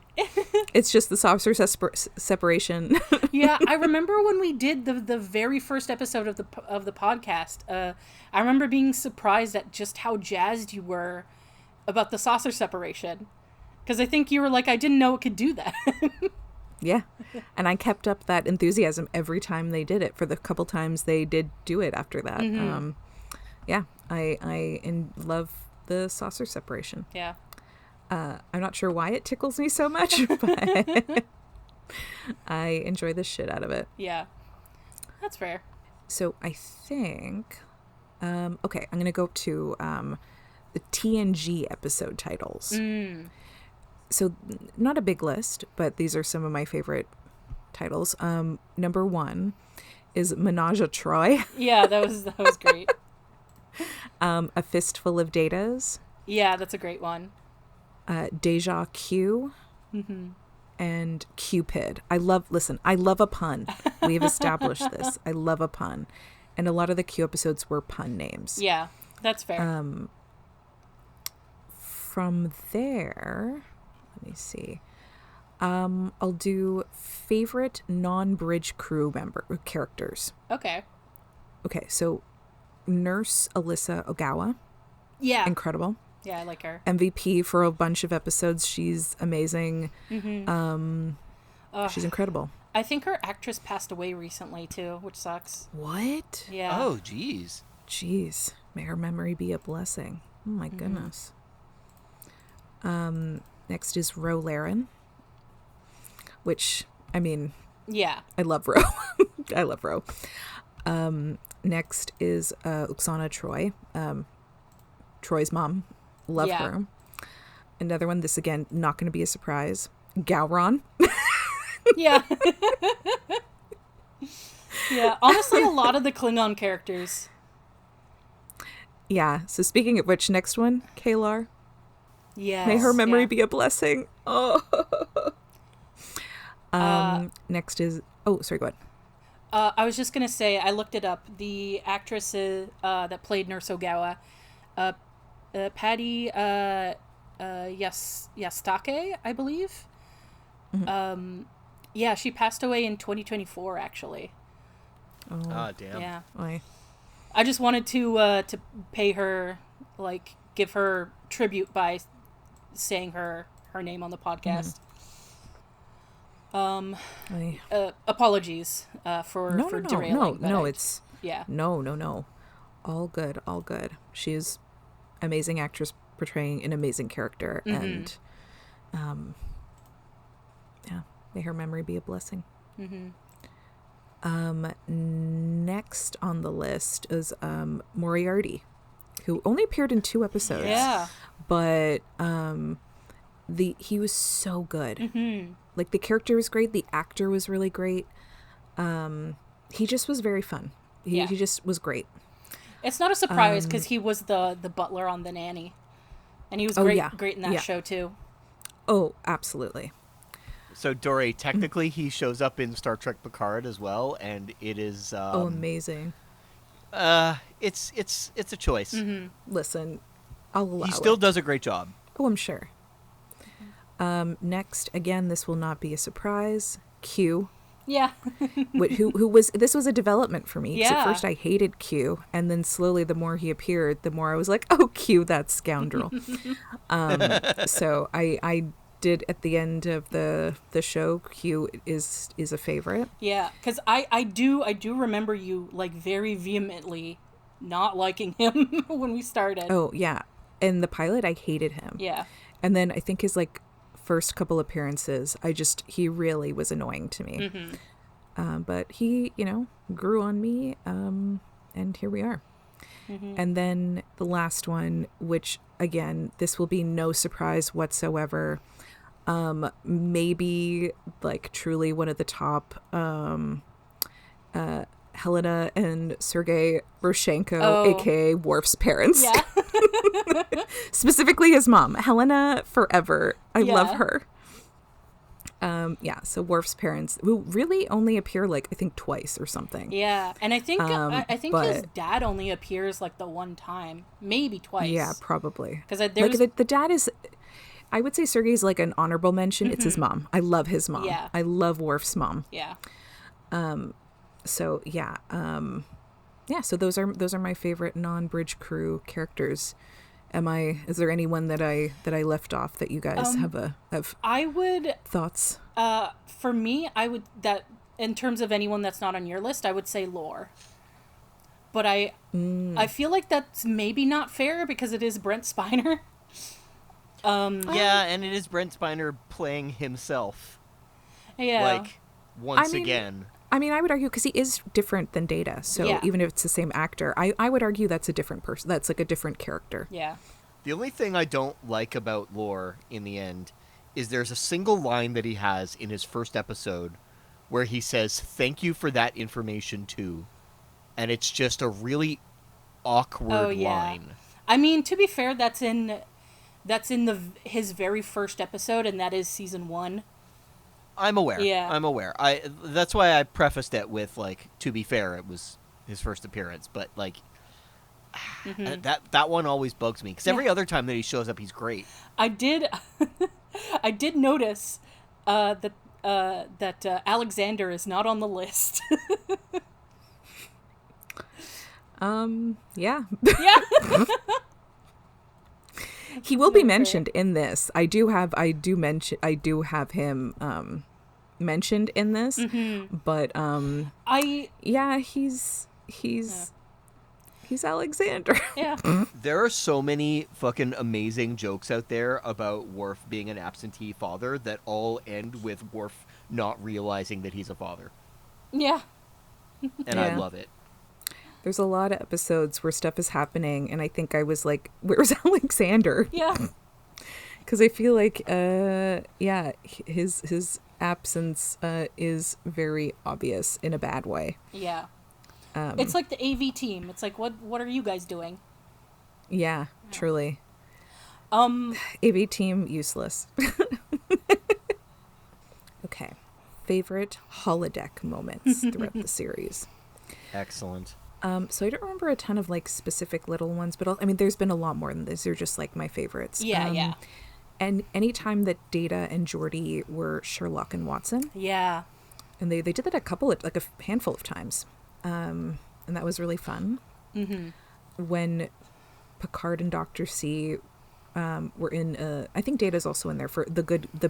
It's just the saucer separation. Yeah, I remember when we did the very first episode of the podcast. I remember being surprised at just how jazzed you were about the saucer separation, because I think you were like, I didn't know it could do that. Yeah, and I kept up that enthusiasm every time they did it. For the couple times they did do it after that. Yeah, I love the saucer separation. Yeah. I'm not sure why it tickles me so much, but I enjoy the shit out of it. Yeah, that's fair. So I think, okay, I'm going to go to the TNG episode titles. So not a big list, but these are some of my favorite titles. Number 1 is Menage a Troy. Yeah, that was great. A Fistful of Datas. Yeah, that's a great one. Deja Q. And Cupid. I love a pun. We have established this. I love a pun. And a lot of the Q episodes were pun names. Yeah, that's fair. From there, let me see. I'll do favorite non-bridge crew member characters. Okay, so Nurse Alyssa Ogawa. Yeah. Incredible. Yeah, I like her. MVP for a bunch of episodes. She's amazing. She's incredible. I think her actress passed away recently too, which sucks. What? Yeah. Oh, jeez. May her memory be a blessing. Oh my goodness. Next is Ro Laren, which, I mean, yeah, I love Ro. I love Ro. Next is Oksana Troy, Troy's mom. Love her. Another one, this again, not going to be a surprise. Gowron. Yeah. Yeah, honestly, a lot of the Klingon characters. Yeah, so speaking of which, next one, Kalar. Yes. May her memory be a blessing. Oh. Next is, sorry, go ahead. I was just going to say, I looked it up. The actress that played Nurse Ogawa, Patty Yastake, I believe. Yeah, she passed away in 2024, actually. Oh, damn. Yeah. Oy. I just wanted to pay her, give her tribute by saying her name on the podcast. Apologies for derailing. No, it's... Yeah. No. All good. She is amazing actress portraying an amazing character, and yeah, may her memory be a blessing. Next on the list is Moriarty, who only appeared in 2 episodes. Yeah, but he was so good. Like, the character was great, the actor was really great. He just was very fun. He just was great. It's not a surprise because he was the butler on The Nanny, And he was great in that show too. Oh, absolutely. So, Dore, technically he shows up in Star Trek Picard as well, and it is... amazing. It's a choice. Mm-hmm. Listen, I'll allow He still it. does a great job. Oh, I'm sure. Next, again, this will not be a surprise. Q. Yeah. who was... This was a development for me. 'Cause Yeah. at first I hated Q, and then slowly the more he appeared, the more I was like, oh, Q, that scoundrel. So I did at the end of the show, Q is a favorite. Yeah, because I do remember you like very vehemently not liking him when we started. Oh yeah, in the pilot I hated him. Yeah, and then I think his like first couple appearances, he really was annoying to me. Mm-hmm. But he, grew on me, and here we are. Mm-hmm. And then the last one, which again, this will be no surprise whatsoever. Maybe like truly one of the top, Helena and Sergei Roshenko, aka Worf's parents. Yeah. Specifically his mom, Helena forever. I love her. So Worf's parents, who really only appear like I think twice or something. Yeah, and I think his dad only appears like the one time, maybe twice. Yeah, probably. Because the dad is. I would say Sergei's like an honorable mention. Mm-hmm. It's his mom. I love his mom. Yeah. I love Worf's mom. Yeah. So yeah. So those are my favorite non-bridge crew characters. Is there anyone that I left off that you guys have thoughts? For me, I would, that in terms of anyone that's not on your list, I would say Lore. But I feel like that's maybe not fair because it is Brent Spiner. Yeah, and it is Brent Spiner playing himself. Yeah. Like, once again. I mean, I would argue, because he is different than Data, so even if it's the same actor, I would argue that's a different person. That's like a different character. Yeah. The only thing I don't like about Lore, in the end, is there's a single line that he has in his first episode where he says, "Thank you for that information, too." And it's just a really awkward line. I mean, to be fair, that's in his very first episode, and that is season 1. I'm aware. Yeah. I'm aware. That's why I prefaced it with, like, to be fair, it was his first appearance. But, like, that one always bugs me. Because every other time that he shows up, he's great. I did notice that Alexander is not on the list. Yeah. Yeah. He will be mentioned in this. I do have him mentioned in this, but he's Alexander. Yeah. There are so many fucking amazing jokes out there about Worf being an absentee father that all end with Worf not realizing that he's a father. Yeah. And I love it. There's a lot of episodes where stuff is happening, and I think I was like, where's Alexander? Yeah. Because I feel like, his absence is very obvious in a bad way. Yeah. It's like the AV team. It's like, what are you guys doing? Yeah, truly. AV team, useless. Okay. Favorite holodeck moments throughout the series. Excellent. So I don't remember a ton of like specific little ones, but I mean, there's been a lot more than this. They're just like my favorites. Yeah. And anytime that Data and Geordi were Sherlock and Watson. Yeah. And they did that a handful of times. And that was really fun. Mm-hmm. When Picard and Dr. C were in, I think Data's also in there for the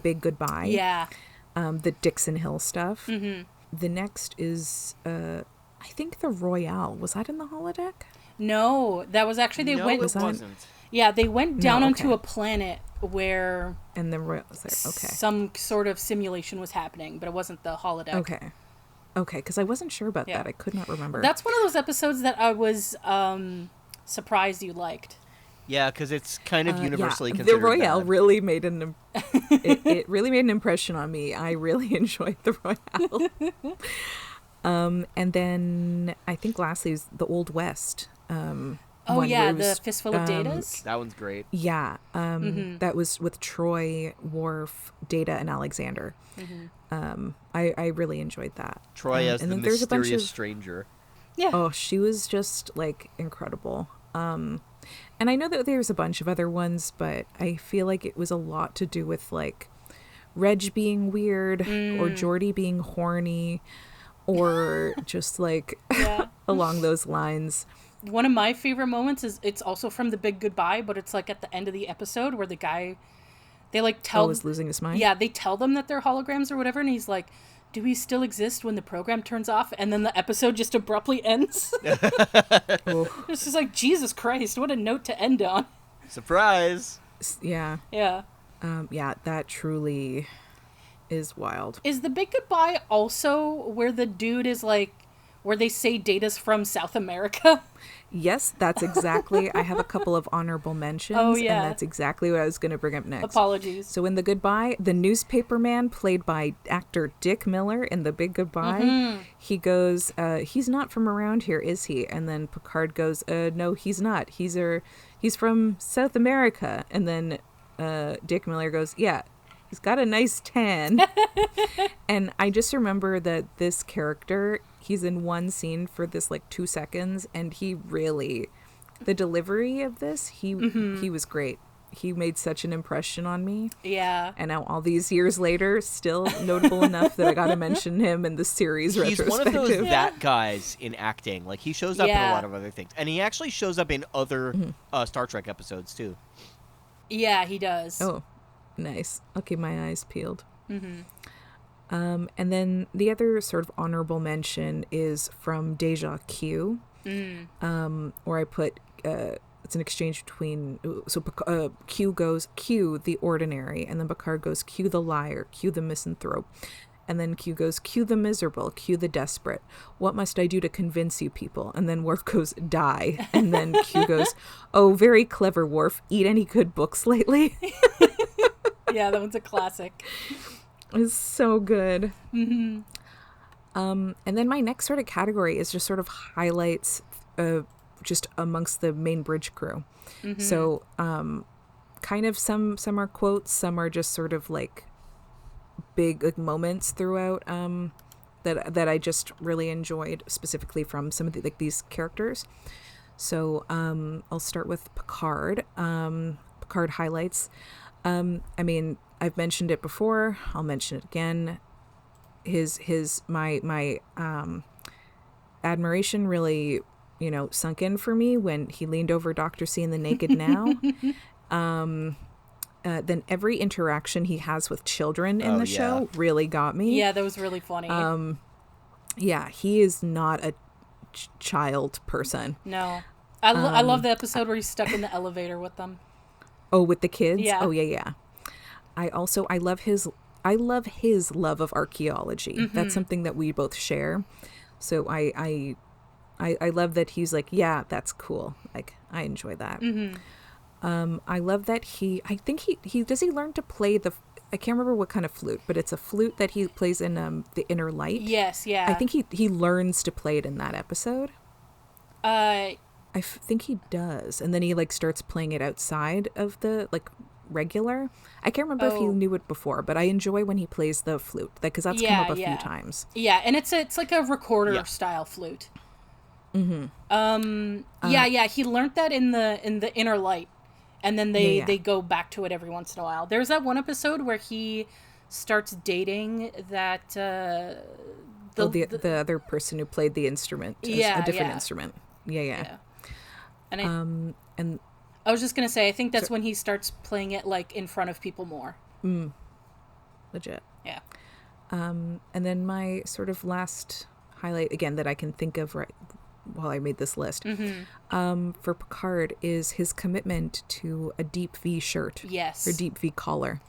big goodbye. Yeah. The Dixon Hill stuff. Mm-hmm. The next is, I think the Royale. Was that in the holodeck? No, that was actually, they went. It wasn't. Yeah, they went down onto a planet where. And the Royale was there. Okay. Some sort of simulation was happening, but it wasn't the holodeck. Okay, because I wasn't sure about that. I could not remember. That's one of those episodes that I was surprised you liked. Yeah, because it's kind of universally considered the Royale bad. really made it really made an impression on me. I really enjoyed the Royale. And then I think lastly is the Old West. Oh one yeah, where it was, the Fistful of Datas. That one's great. Yeah, that was with Troy, Worf, Data, and Alexander. I really enjoyed that. Troy as and the then there's a bunch mysterious of stranger. Yeah. Oh, she was just like incredible. And I know that there's a bunch of other ones, but I feel like it was a lot to do with like Reg being weird or Geordi being horny or just like Yeah. along those lines. One of my favorite moments is it's also from The Big Goodbye, but it's like at the end of the episode where the guy, they like tell... Oh, is losing his mind? Yeah, they tell them that they're holograms or whatever, and he's like, do we still exist when the program turns off? And then the episode just abruptly ends. It's just like, Jesus Christ, what a note to end on. Surprise! Yeah. Yeah. Yeah, that truly is wild. Is The Big Goodbye also where the dude is like, where they say Data's from South America? Yes, that's exactly. I have a couple of honorable mentions. Oh, yeah. And that's exactly what I was going to bring up next. Apologies. So in The Goodbye, the newspaper man played by actor Dick Miller in The Big Goodbye, he goes, he's not from around here, is he? And then Picard goes, no, he's not. He's from South America. And then Dick Miller goes, yeah, he's got a nice tan. And I just remember that this character, he's in one scene for this like 2 seconds, and he really, the delivery of this, he was great. He made such an impression on me. Yeah. And now all these years later, still notable enough that I got to mention him in the series retrospective. He's one of those that guys in acting. Like, he shows up in a lot of other things. And he actually shows up in other Star Trek episodes, too. Yeah, he does. Oh, nice. I'll keep my eyes peeled. And then the other sort of honorable mention is from Deja Q, where I put, it's an exchange between, so Q goes, Q the ordinary, and then Picard goes, Q the liar, Q the misanthrope. And then Q goes, Q the miserable, Q the desperate. What must I do to convince you people? And then Worf goes, die. And then Q goes, oh, very clever, Worf. Eat any good books lately? Yeah, that one's a classic. It's so good. And then my next sort of category is just sort of highlights just amongst the main bridge crew. So kind of some are quotes, some are just sort of like big like moments throughout that I just really enjoyed, specifically from some of the, like these characters. So I'll start with Picard. Picard highlights. I mean, I've mentioned it before. I'll mention it again. My admiration really, sunk in for me when he leaned over Dr. C in The Naked Now. Then every interaction he has with children in the show really got me. Yeah, that was really funny. Yeah, he is not a child person. No. I love the episode where he's stuck in the elevator with them. Oh, with the kids? Yeah. Oh, yeah. I love his love of archaeology. That's something that we both share. So I love that he's like, yeah, that's cool. Like, I enjoy that. I love that I think he learn to play I can't remember what kind of flute, but it's a flute that he plays in The Inner Light. Yes, yeah. I think he learns to play it in that episode. I think he does. And then he like starts playing it outside of the like regular. I can't remember if he knew it before, but I enjoy when he plays the flute because that's come up a few times. Yeah, and it's like a recorder style flute. Yeah, he learned that in the Inner Light, and then they go back to it every once in a while. There's that one episode where he starts dating that the other person who played the instrument, a different instrument. Yeah. And and I was just gonna say, I think that's when he starts playing it like in front of people more. Legit. Yeah. And then my sort of last highlight again that I can think of right while I made this list for Picard is his commitment to a deep V shirt. Yes. Or deep V collar.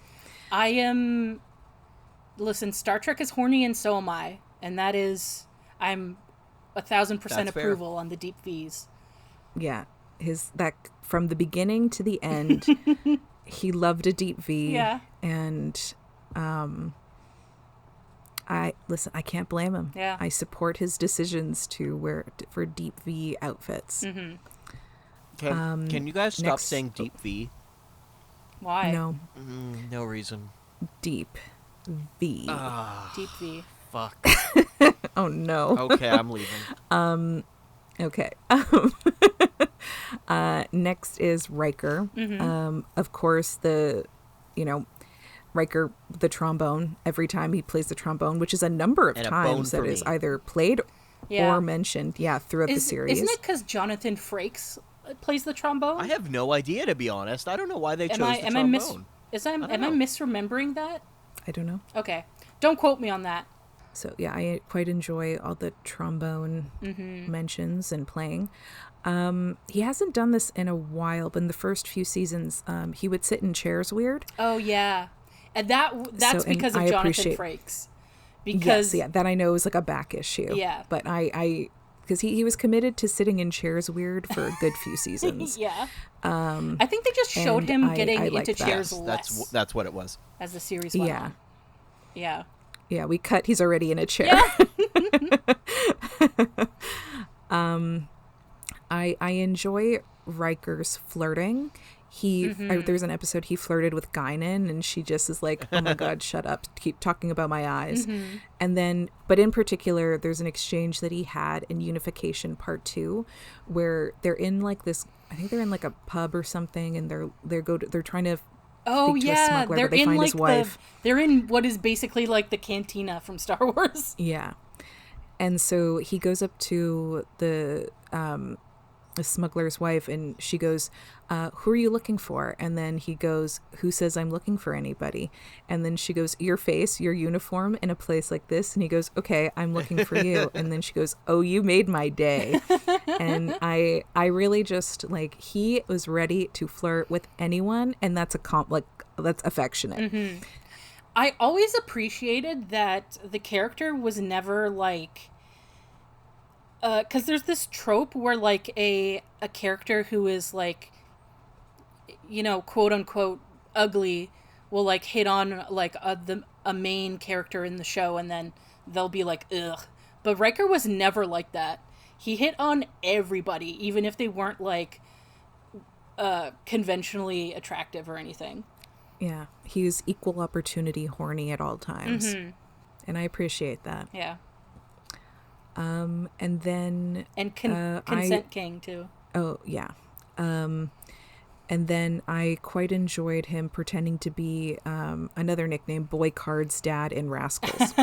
Listen, Star Trek is horny and so am I. And that is, I'm 1,000% approval on the deep Vs. Yeah. That from the beginning to the end, he loved a deep V. Yeah. And I can't blame him. Yeah. I support his decisions to wear for deep V outfits. Can you guys stop saying Deep V? Why? No. No reason. Deep V. Deep V. Fuck. Oh no. Okay, I'm leaving. Okay. Next is Riker. Of course, Riker, the trombone, every time he plays the trombone, which is a number of times that is either played or mentioned, throughout the series. Isn't it because Jonathan Frakes plays the trombone? I have no idea, to be honest. I don't know why they chose the trombone. Am I misremembering that? I don't know. Okay. Don't quote me on that. So, I quite enjoy all the trombone mentions and playing. He hasn't done this in a while, but in the first few seasons, he would sit in chairs weird. Oh, yeah. And that's because of Jonathan Frakes. Because that I know is like a back issue. Yeah. But because he was committed to sitting in chairs weird for a good few seasons. Yeah. I think they just showed him getting into chairs less. That's what it was. As the series went on. Yeah. Yeah, we cut. He's already in a chair. Yeah. I enjoy Riker's flirting. There's an episode he flirted with Guinan, and she just is like, "Oh my God, shut up! Keep talking about my eyes." And then, but in particular, there's an exchange that he had in Unification Part 2, where they're in like this. I think they're in like a pub or something, and they're trying to. Oh yeah, smuggler, they're they in find like his wife. they're in what is basically like the cantina from Star Wars. Yeah, and so he goes up to the smuggler's wife, and she goes, "Who are you looking for?" And then he goes, "Who says I'm looking for anybody?" And then she goes, "Your face, your uniform in a place like this." And he goes, "Okay, I'm looking for you." And then she goes, "Oh, you made my day." And I really just like, he was ready to flirt with anyone, and that's that's affectionate. I always appreciated that the character was never like, because there's this trope where like a character who is like, quote unquote ugly will like hit on like a main character in the show, and then they'll be like, ugh. But Riker was never like that. He hit on everybody, even if they weren't like conventionally attractive or anything. Yeah, he's equal opportunity horny at all times, and I appreciate that. Yeah. And then consent king too. Oh yeah. And then I quite enjoyed him pretending to be another nickname, Boy Card's dad in Rascals.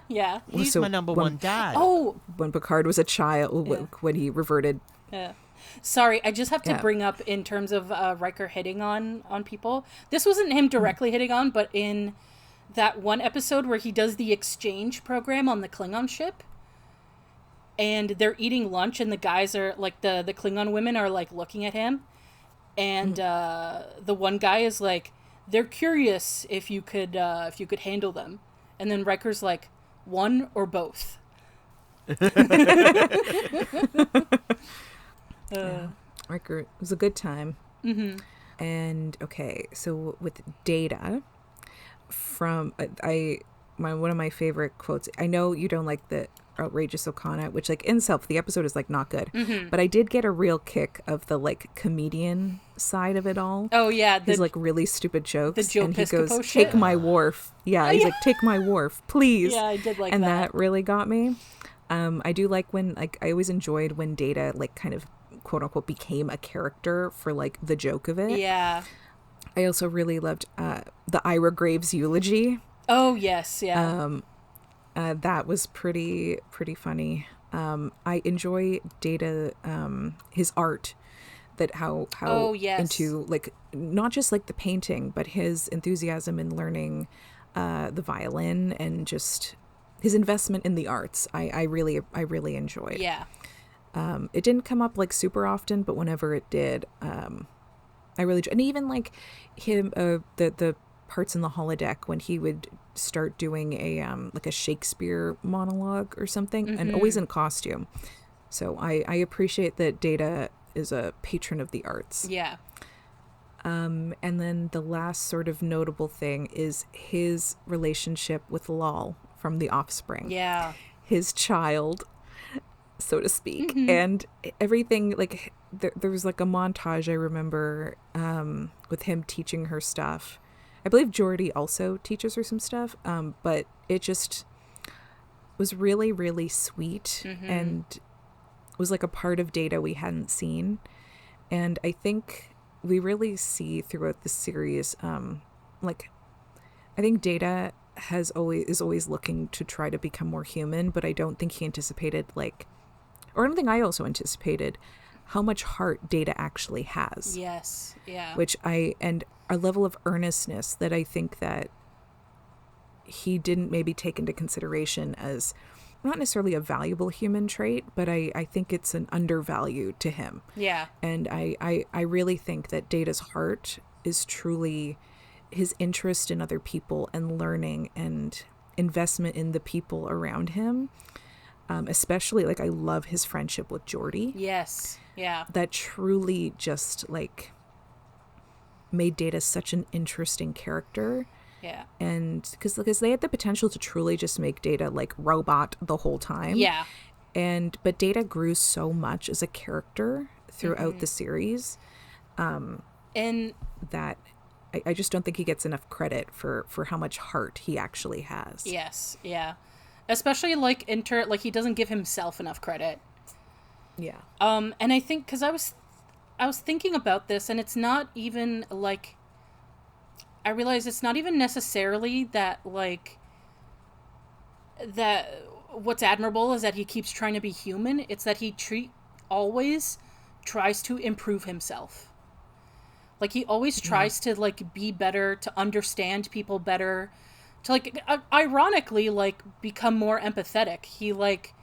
Yeah, he's my number one dad. Oh, when Picard was a child, when he reverted. Yeah. Sorry, I just have to bring up in terms of Riker hitting on people. This wasn't him directly hitting on, but in that one episode where he does the exchange program on the Klingon ship, and they're eating lunch, and the guys are like the Klingon women are like looking at him, and the one guy is like, they're curious if you could handle them, and then Riker's like, one or both. Riker, it was a good time. And okay, so with Data, from one of my favorite quotes. I know you don't like the outrageous Okana, which like in itself the episode is like not good, but I did get a real kick of the like comedian side of it all. Oh yeah, his like really stupid jokes. The Joe and he Piscopo goes, shit. "Take my wharf." Yeah, he's like, "Take my wharf, please." Yeah, I did like and that. And that really got me. I do like when like I always enjoyed when Data like kind of quote unquote became a character for like the joke of it. Yeah. I also really loved the Ira Graves eulogy. Oh yes, yeah. That was pretty funny. I enjoy Data, his art, that how into like not just like the painting, but his enthusiasm in learning the violin and just his investment in the arts. I really enjoyed. Yeah. It didn't come up like super often, but whenever it did, I really enjoyed. And even like him, the parts in the holodeck when he would start doing a like a Shakespeare monologue or something, and always in costume. So I appreciate that Data is a patron of the arts. Yeah. And then the last sort of notable thing is his relationship with Lal from The Offspring. Yeah. His child. so to speak. And everything, like, there was like a montage I remember with him teaching her stuff. I believe Geordi also teaches her some stuff, but it just was really, really sweet and was like a part of Data we hadn't seen. And I think we really see throughout the series, like, I think Data is always looking to try to become more human, but I don't think he anticipated, like, or I don't think I also anticipated how much heart Data actually has. Yes, yeah. And a level of earnestness that I think that he didn't maybe take into consideration as not necessarily a valuable human trait, but I think it's an undervalue to him. Yeah. And I really think that Data's heart is truly his interest in other people and learning and investment in the people around him. Especially, like, I love his friendship with Geordi. Yes. Yeah. That truly just, like, made Data such an interesting character. Yeah. And because they had the potential to truly just make Data, like, robot the whole time. Yeah. But Data grew so much as a character throughout the series. And that I just don't think he gets enough credit for how much heart he actually has. Yes. Yeah. Especially, like, like, he doesn't give himself enough credit. Yeah. And I think, because I was thinking about this, and it's not even, like, I realize it's not even necessarily that, like, that what's admirable is that he keeps trying to be human. It's that he always tries to improve himself. Like, he always tries to, like, be better, to understand people better, to, like, ironically, like, become more empathetic. He, like,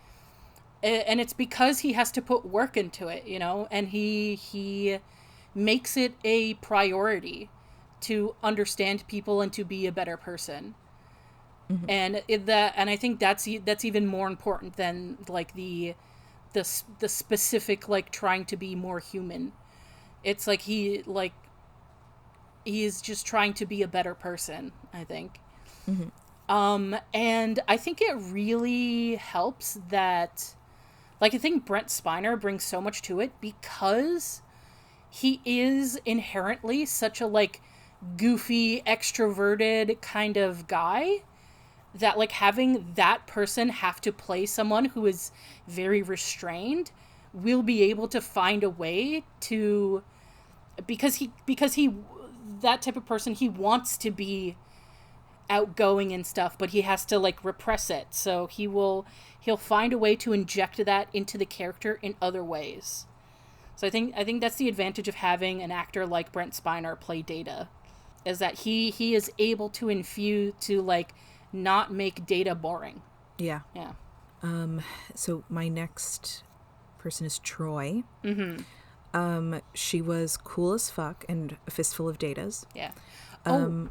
and it's because he has to put work into it, you know, and he makes it a priority to understand people and to be a better person. And I think that's even more important than, like, the specific, like, trying to be more human. It's like he is just trying to be a better person, I think. And I think it really helps that, like, I think Brent Spiner brings so much to it because he is inherently such a, like, goofy, extroverted kind of guy that, like, having that person have to play someone who is very restrained will be able to find a way to, because he that type of person, he wants to be outgoing and stuff, but he has to, like, repress it. So he'll find a way to inject that into the character in other ways. So I think that's the advantage of having an actor like Brent Spiner play Data, is that he is able to infuse, to, like, not make Data boring. Yeah. Yeah. So my next person is Troy. She was cool as fuck and a fistful of Datas. Yeah. Oh,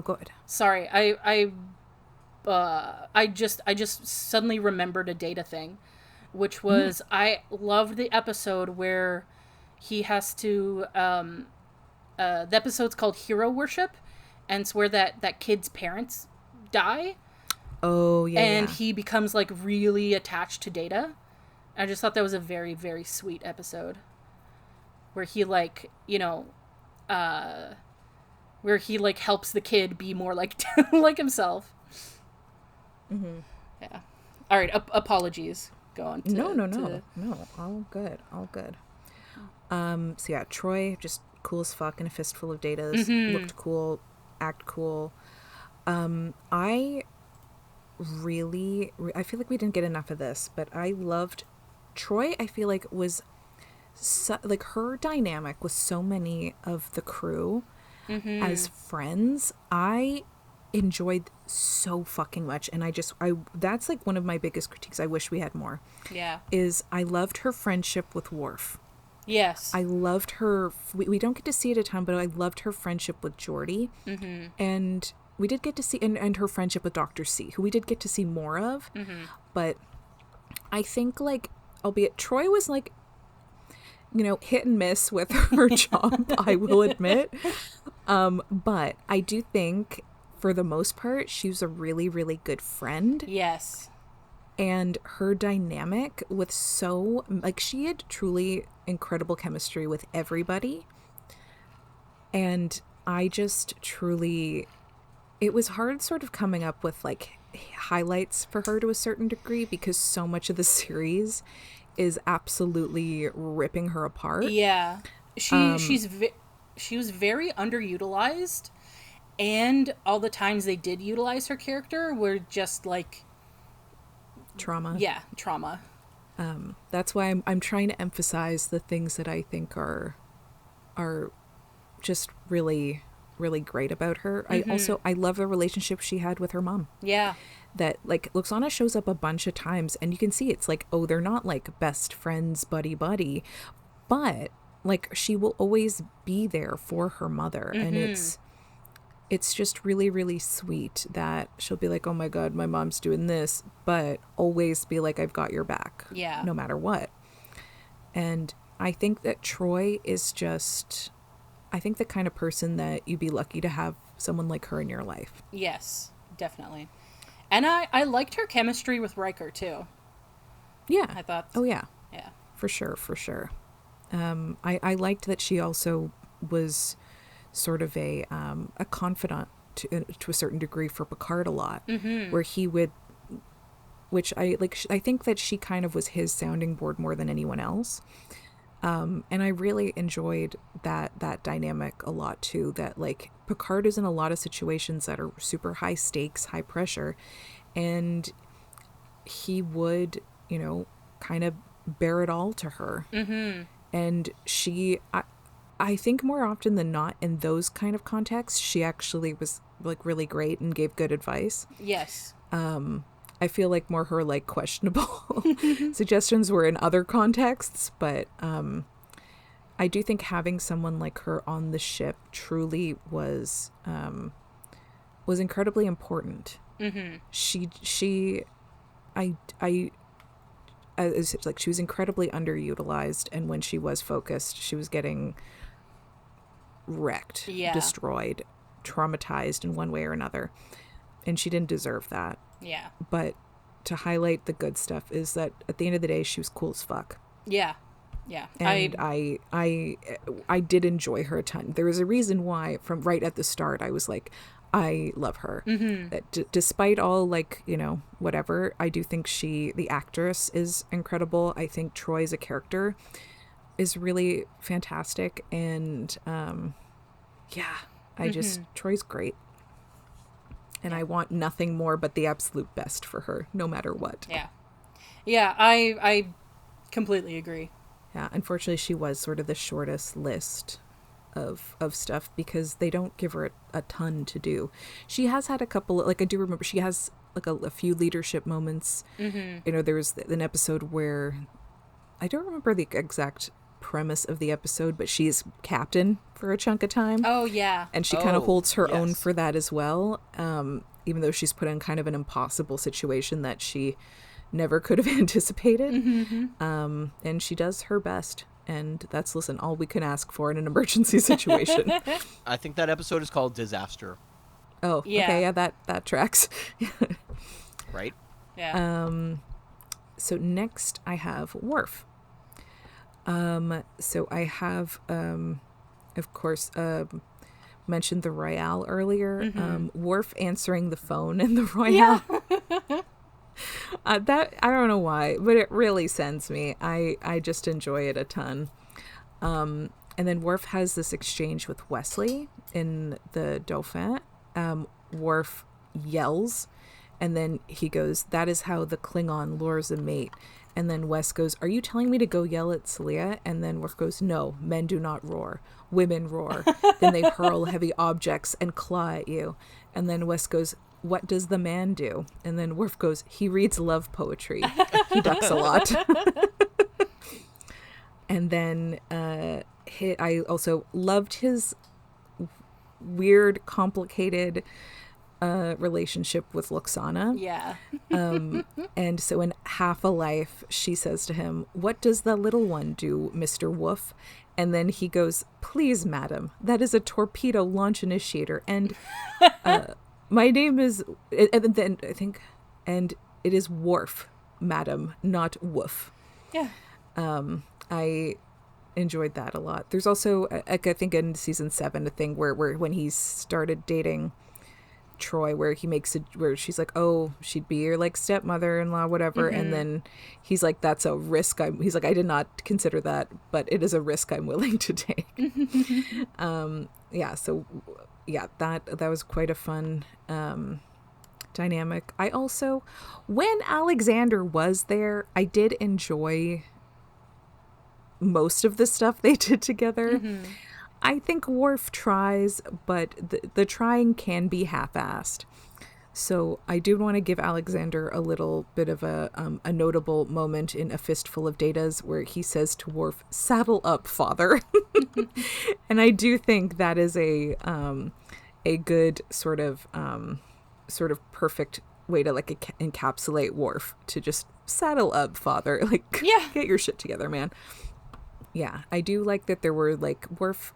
go ahead. Sorry, I just suddenly remembered a Data thing, which was I loved the episode where he has to the episode's called Hero Worship, and it's where that kid's parents die. Oh, yeah. And he becomes, like, really attached to Data. I just thought that was a very, very sweet episode where he, like, you know, where he, like, helps the kid be more like like himself. Yeah. All right. Apologies. Go on. No. All good. So yeah, Troy, just cool as fuck and a fistful of Datas. Looked cool, act cool. I feel like we didn't get enough of this, but I loved Troy. I feel like was like her dynamic with so many of the crew as friends. I enjoyed so fucking much, and that's like one of my biggest critiques. I wish we had more. Yeah. Is I loved her friendship with Worf. Yes. I loved her. We don't get to see it a ton, but I loved her friendship with Geordi. And we did get to see, and her friendship with Dr. C, who we did get to see more of. But I think, like, albeit Troy was, like, you know, hit and miss with her job, I will admit. But I do think, for the most part, she was a really, really good friend. Yes. And her dynamic with she had truly incredible chemistry with everybody. And I just truly, it was hard sort of coming up with like highlights for her to a certain degree because so much of the series is absolutely ripping her apart. Yeah. She was very underutilized, and all the times they did utilize her character were just like trauma. Yeah, trauma. That's why I'm trying to emphasize the things that I think are just really, really great about her. Mm-hmm. I love the relationship she had with her mom. Yeah. That like Luxana shows up a bunch of times and you can see it's like, oh, they're not like best friends buddy, but like she will always be there for her mother. Mm-hmm. And it's just really, really sweet that she'll be like, oh my God, my mom's doing this, but always be like, I've got your back. Yeah. No matter what. And I think that Troy is just, I think the kind of person that you'd be lucky to have someone like her in your life. Yes, definitely. And I liked her chemistry with Riker too. Yeah. I thought. Oh yeah. Yeah. For sure. I liked that she also was sort of a confidant to a certain degree for Picard a lot, mm-hmm. where he would, which I think that she kind of was his sounding board more than anyone else. And I really enjoyed that dynamic a lot too, that like Picard is in a lot of situations that are super high stakes, high pressure, and he would, kind of bear it all to her. Mm-hmm. And I think more often than not in those kind of contexts, she actually was like really great and gave good advice. Yes. I feel like more her like questionable suggestions were in other contexts, but I do think having someone like her on the ship truly was incredibly important. Mm-hmm. It's like she was incredibly underutilized, and when she was focused, she was getting wrecked, destroyed, traumatized in one way or another, and she didn't deserve that. Yeah. But to highlight the good stuff is that at the end of the day, she was cool as fuck. Yeah. Yeah. And I did enjoy her a ton. There was a reason why from right at the start I was like, I love her. Mm-hmm. That despite all like, whatever, I do think the actress is incredible. I think Troy as a character is really fantastic. And Troy's great. And I want nothing more but the absolute best for her, no matter what. Yeah. Yeah, I completely agree. Yeah, unfortunately, she was sort of the shortest list of stuff because they don't give her a ton to do. She has had a couple, like I do remember she has like a few leadership moments. Mm-hmm. There was an episode where I don't remember the exact premise of the episode, but she's captain for a chunk of time. Oh, yeah. And she kind of holds her own for that as well, even though she's put in kind of an impossible situation that she never could have anticipated. Mm-hmm. And she does her best. And that's, listen, all we can ask for in an emergency situation. I think that episode is called Disaster. Oh, yeah. Okay, yeah, that tracks. Right? Yeah. So next I have Worf. So I have, of course, mentioned the Royale earlier. Mm-hmm. Worf answering the phone in the Royale. Yeah. That I don't know why, but it really sends me. I just enjoy it a ton. And then Worf has this exchange with Wesley in the Dauphin. Worf yells, and then he goes, "That is how the Klingon lures a mate." And then Wes goes, "Are you telling me to go yell at Celia?" And then Worf goes, "No, men do not roar. Women roar. Then they hurl heavy objects and claw at you." And then Wes goes, "What does the man do?" And then Worf goes, "He reads love poetry. He ducks a lot." And then I also loved his weird, complicated relationship with Luxana. Yeah. And so in Half a Life, she says to him, "What does the little one do, Mr. Wolf?" And then he goes, "Please, madam, that is a torpedo launch initiator. And my name is," and then I think, "and it is Worf." madam, not woof. Yeah. I enjoyed that a lot. There's also, I think in season 7, a thing where when he started dating Troy, where he makes it, where she's like, oh, she'd be your like stepmother-in-law, whatever, and then he's like, that's a risk. He's like, I did not consider that, but it is a risk I'm willing to take. Yeah. So yeah, that was quite a fun dynamic. I also, when Alexander was there, I did enjoy most of the stuff they did together. I think Worf tries, but the trying can be half-assed. So I do want to give Alexander a little bit of a notable moment in A Fistful of Datas where he says to Worf, "Saddle up, father." And I do think that is a good sort of perfect way to like encapsulate Worf, to just saddle up, father. Like, yeah, get your shit together, man. Yeah, I do like that there were like Worf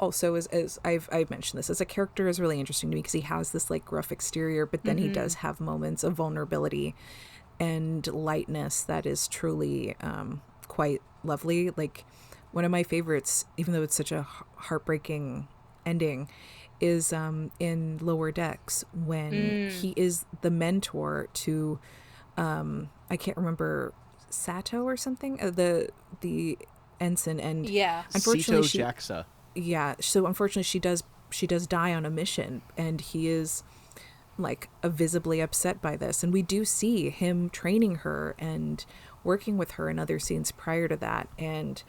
also is, as I've mentioned this, as a character is really interesting to me because he has this like gruff exterior, but then he does have moments of vulnerability and lightness that is truly quite lovely. Like one of my favorites, even though it's such a heartbreaking ending, is in Lower Decks when he is the mentor to I can't remember, Sato or something, the ensign, and unfortunately so unfortunately she does die on a mission, and he is like visibly upset by this, and we do see him training her and working with her in other scenes prior to that, and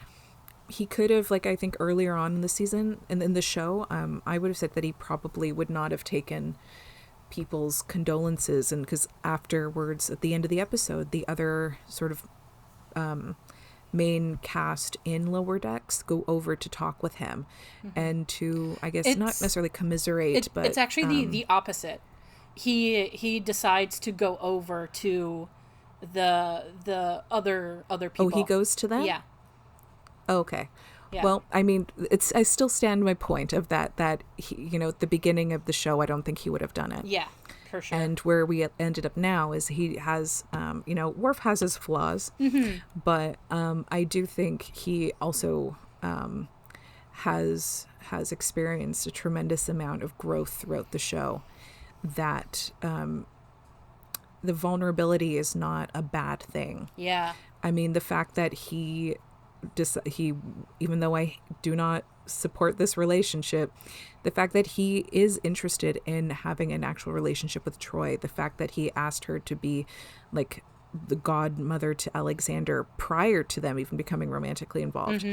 he could have, like, I think earlier on in the season and in the show, I would have said that he probably would not have taken people's condolences, and because afterwards at the end of the episode, the other sort of main cast in Lower Decks go over to talk with him and to, I guess, not necessarily commiserate, but it's actually the opposite. He decides to go over to the other people. Oh, he goes to them? Yeah. Oh, okay. Yeah. Well, I mean, I still stand my point of that he, you know, at the beginning of the show, I don't think he would have done it. Yeah, for sure. And where we ended up now is he has, you know, Worf has his flaws, but I do think he also has experienced a tremendous amount of growth throughout the show. That the vulnerability is not a bad thing. Yeah. I mean, the fact that he even though I do not support this relationship, the fact that he is interested in having an actual relationship with Troy, the fact that he asked her to be like the godmother to Alexander prior to them even becoming romantically involved,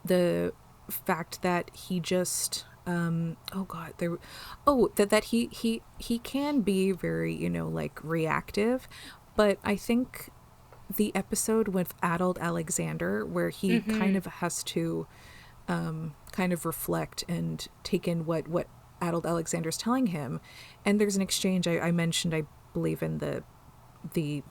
the fact that he just that he can be very, you know, like reactive, but I think the episode with adult Alexander, where he kind of has to kind of reflect and take in what adult Alexander's telling him, and there's an exchange I mentioned, I believe, in the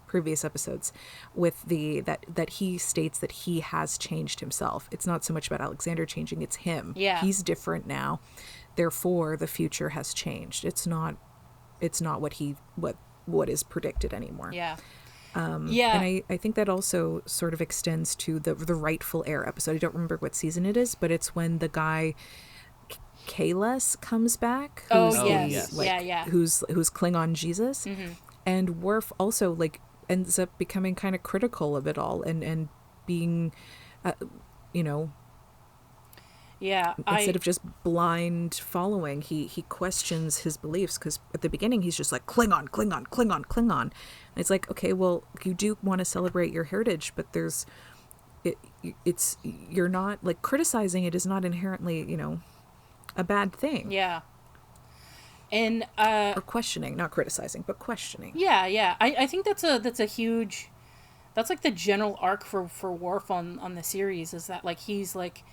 previous episodes, with that he states that he has changed himself. It's not so much about Alexander changing, it's him. Yeah. He's different now, therefore the future has changed. It's not what is predicted anymore. Yeah. And I think that also sort of extends to the rightful heir episode. I don't remember what season it is, but it's when the guy Kalis comes back. Who's who's Klingon Jesus, and Worf also like ends up becoming kind of critical of it all and being, you know. Yeah, instead of just blind following, he questions his beliefs, because at the beginning he's just like Klingon. And it's like, okay, well, you do want to celebrate your heritage, but it's you're not, like, criticizing it is not inherently, you know, a bad thing. Yeah. And or questioning, not criticizing, but questioning. Yeah. I think that's a huge, that's like the general arc for Worf on the series, is that like he's like,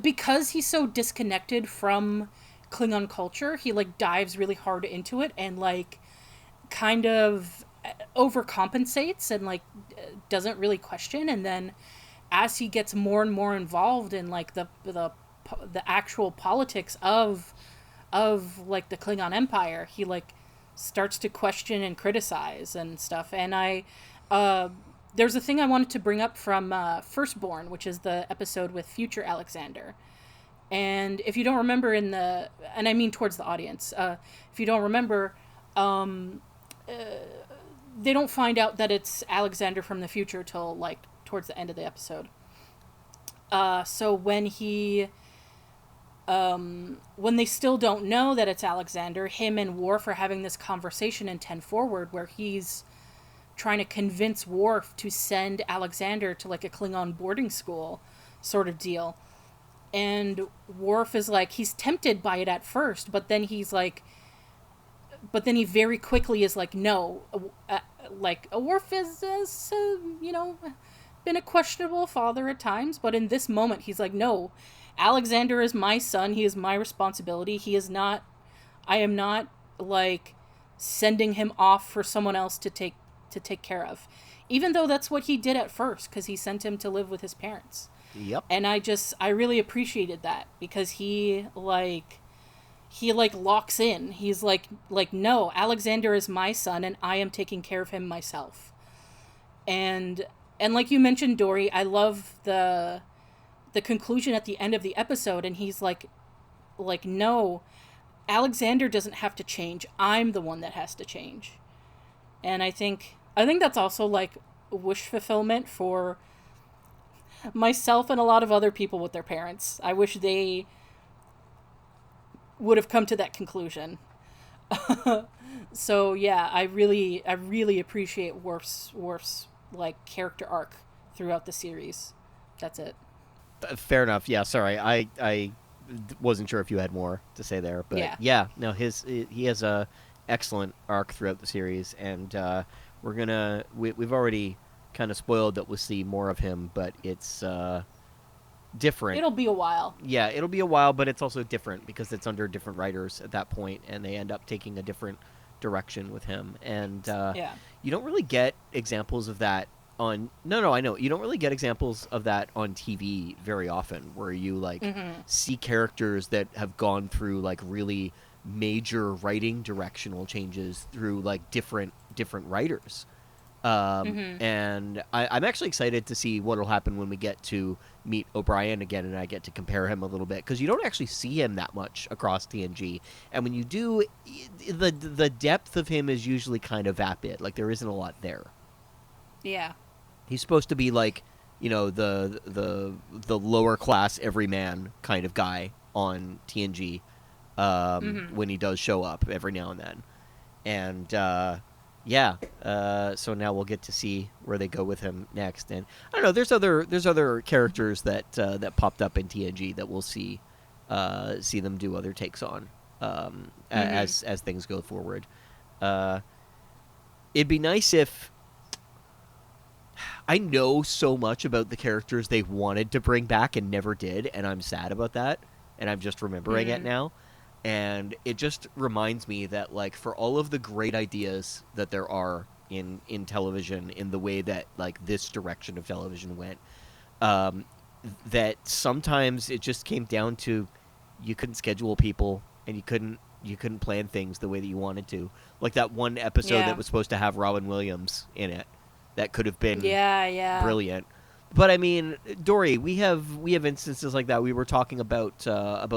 because he's so disconnected from Klingon culture, he like dives really hard into it and like kind of overcompensates and like doesn't really question, and then as he gets more and more involved in like the actual politics of like the Klingon Empire, he like starts to question and criticize and stuff. And there's a thing I wanted to bring up from Firstborn, which is the episode with future Alexander. And if you don't remember and I mean towards the audience, if you don't remember, they don't find out that it's Alexander from the future till like towards the end of the episode. So when they still don't know that it's Alexander, him and Worf are having this conversation in 10 Forward where he's trying to convince Worf to send Alexander to like a Klingon boarding school sort of deal. And Worf is like, he's tempted by it at first, but then he very quickly is like, no, like Worf is, been a questionable father at times, but in this moment he's like, no, Alexander is my son. He is my responsibility. I am not like sending him off for someone else to take care of, even though that's what he did at first, because he sent him to live with his parents. Yep. And I really appreciated that, because he locks in. He's like, no, Alexander is my son and I am taking care of him myself. And like you mentioned, Dory, I love the conclusion at the end of the episode, and he's like, no, Alexander doesn't have to change. I'm the one that has to change. And I think that's also like wish fulfillment for myself and a lot of other people with their parents. I wish they would have come to that conclusion. So yeah, I really appreciate Worf's like character arc throughout the series. That's it. Fair enough. Yeah, sorry. I wasn't sure if you had more to say there, but no, he has a excellent arc throughout the series, and we've already kind of spoiled that we'll see more of him, but it's different. It'll be a while. Yeah, it'll be a while, but it's also different because it's under different writers at that point, and they end up taking a different direction with him. And you don't really get examples of that on... No, I know. You don't really get examples of that on TV very often, where you like see characters that have gone through like really major writing directional changes through like different writers. And I'm actually excited to see what will happen when we get to meet O'Brien again, and I get to compare him a little bit, because you don't actually see him that much across TNG, and when you do, the depth of him is usually kind of vapid. Like, there isn't a lot there. Yeah, he's supposed to be like, the lower class everyman kind of guy on TNG, when he does show up every now and then, and so now we'll get to see where they go with him next. And I don't know, there's other characters that popped up in TNG that we'll see them do other takes on as things go forward. It'd be nice if... I know so much about the characters they wanted to bring back and never did, and I'm sad about that, and I'm just remembering it now. And it just reminds me that, like, for all of the great ideas that there are in television, in the way that, like, this direction of television went, that sometimes it just came down to you couldn't schedule people, and you couldn't plan things the way that you wanted to. Like that one episode that was supposed to have Robin Williams in it, that could have been brilliant. But I mean, Dory, we have instances like that. We were talking about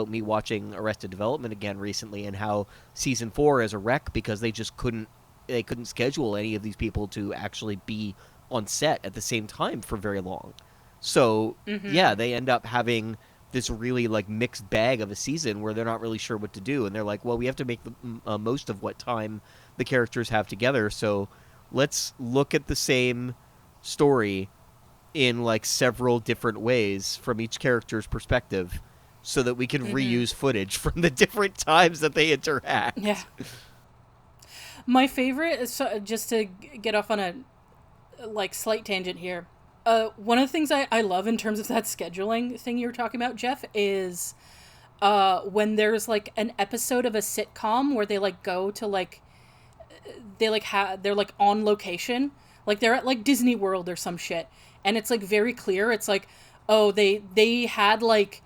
me watching Arrested Development again recently, and how season 4 is a wreck because they just couldn't schedule any of these people to actually be on set at the same time for very long. So they end up having this really like mixed bag of a season where they're not really sure what to do, and they're like, well, we have to make the most of what time the characters have together. So let's look at the same story in like several different ways from each character's perspective, so that we can reuse footage from the different times that they interact. Yeah. My favorite is, just to get off on a like slight tangent here, one of the things I love in terms of that scheduling thing you were talking about, Jeff, is when there's like an episode of a sitcom where they like go to like they're like on location, like they're at like Disney World or some shit. And it's, like, very clear. It's like, oh, they had, like,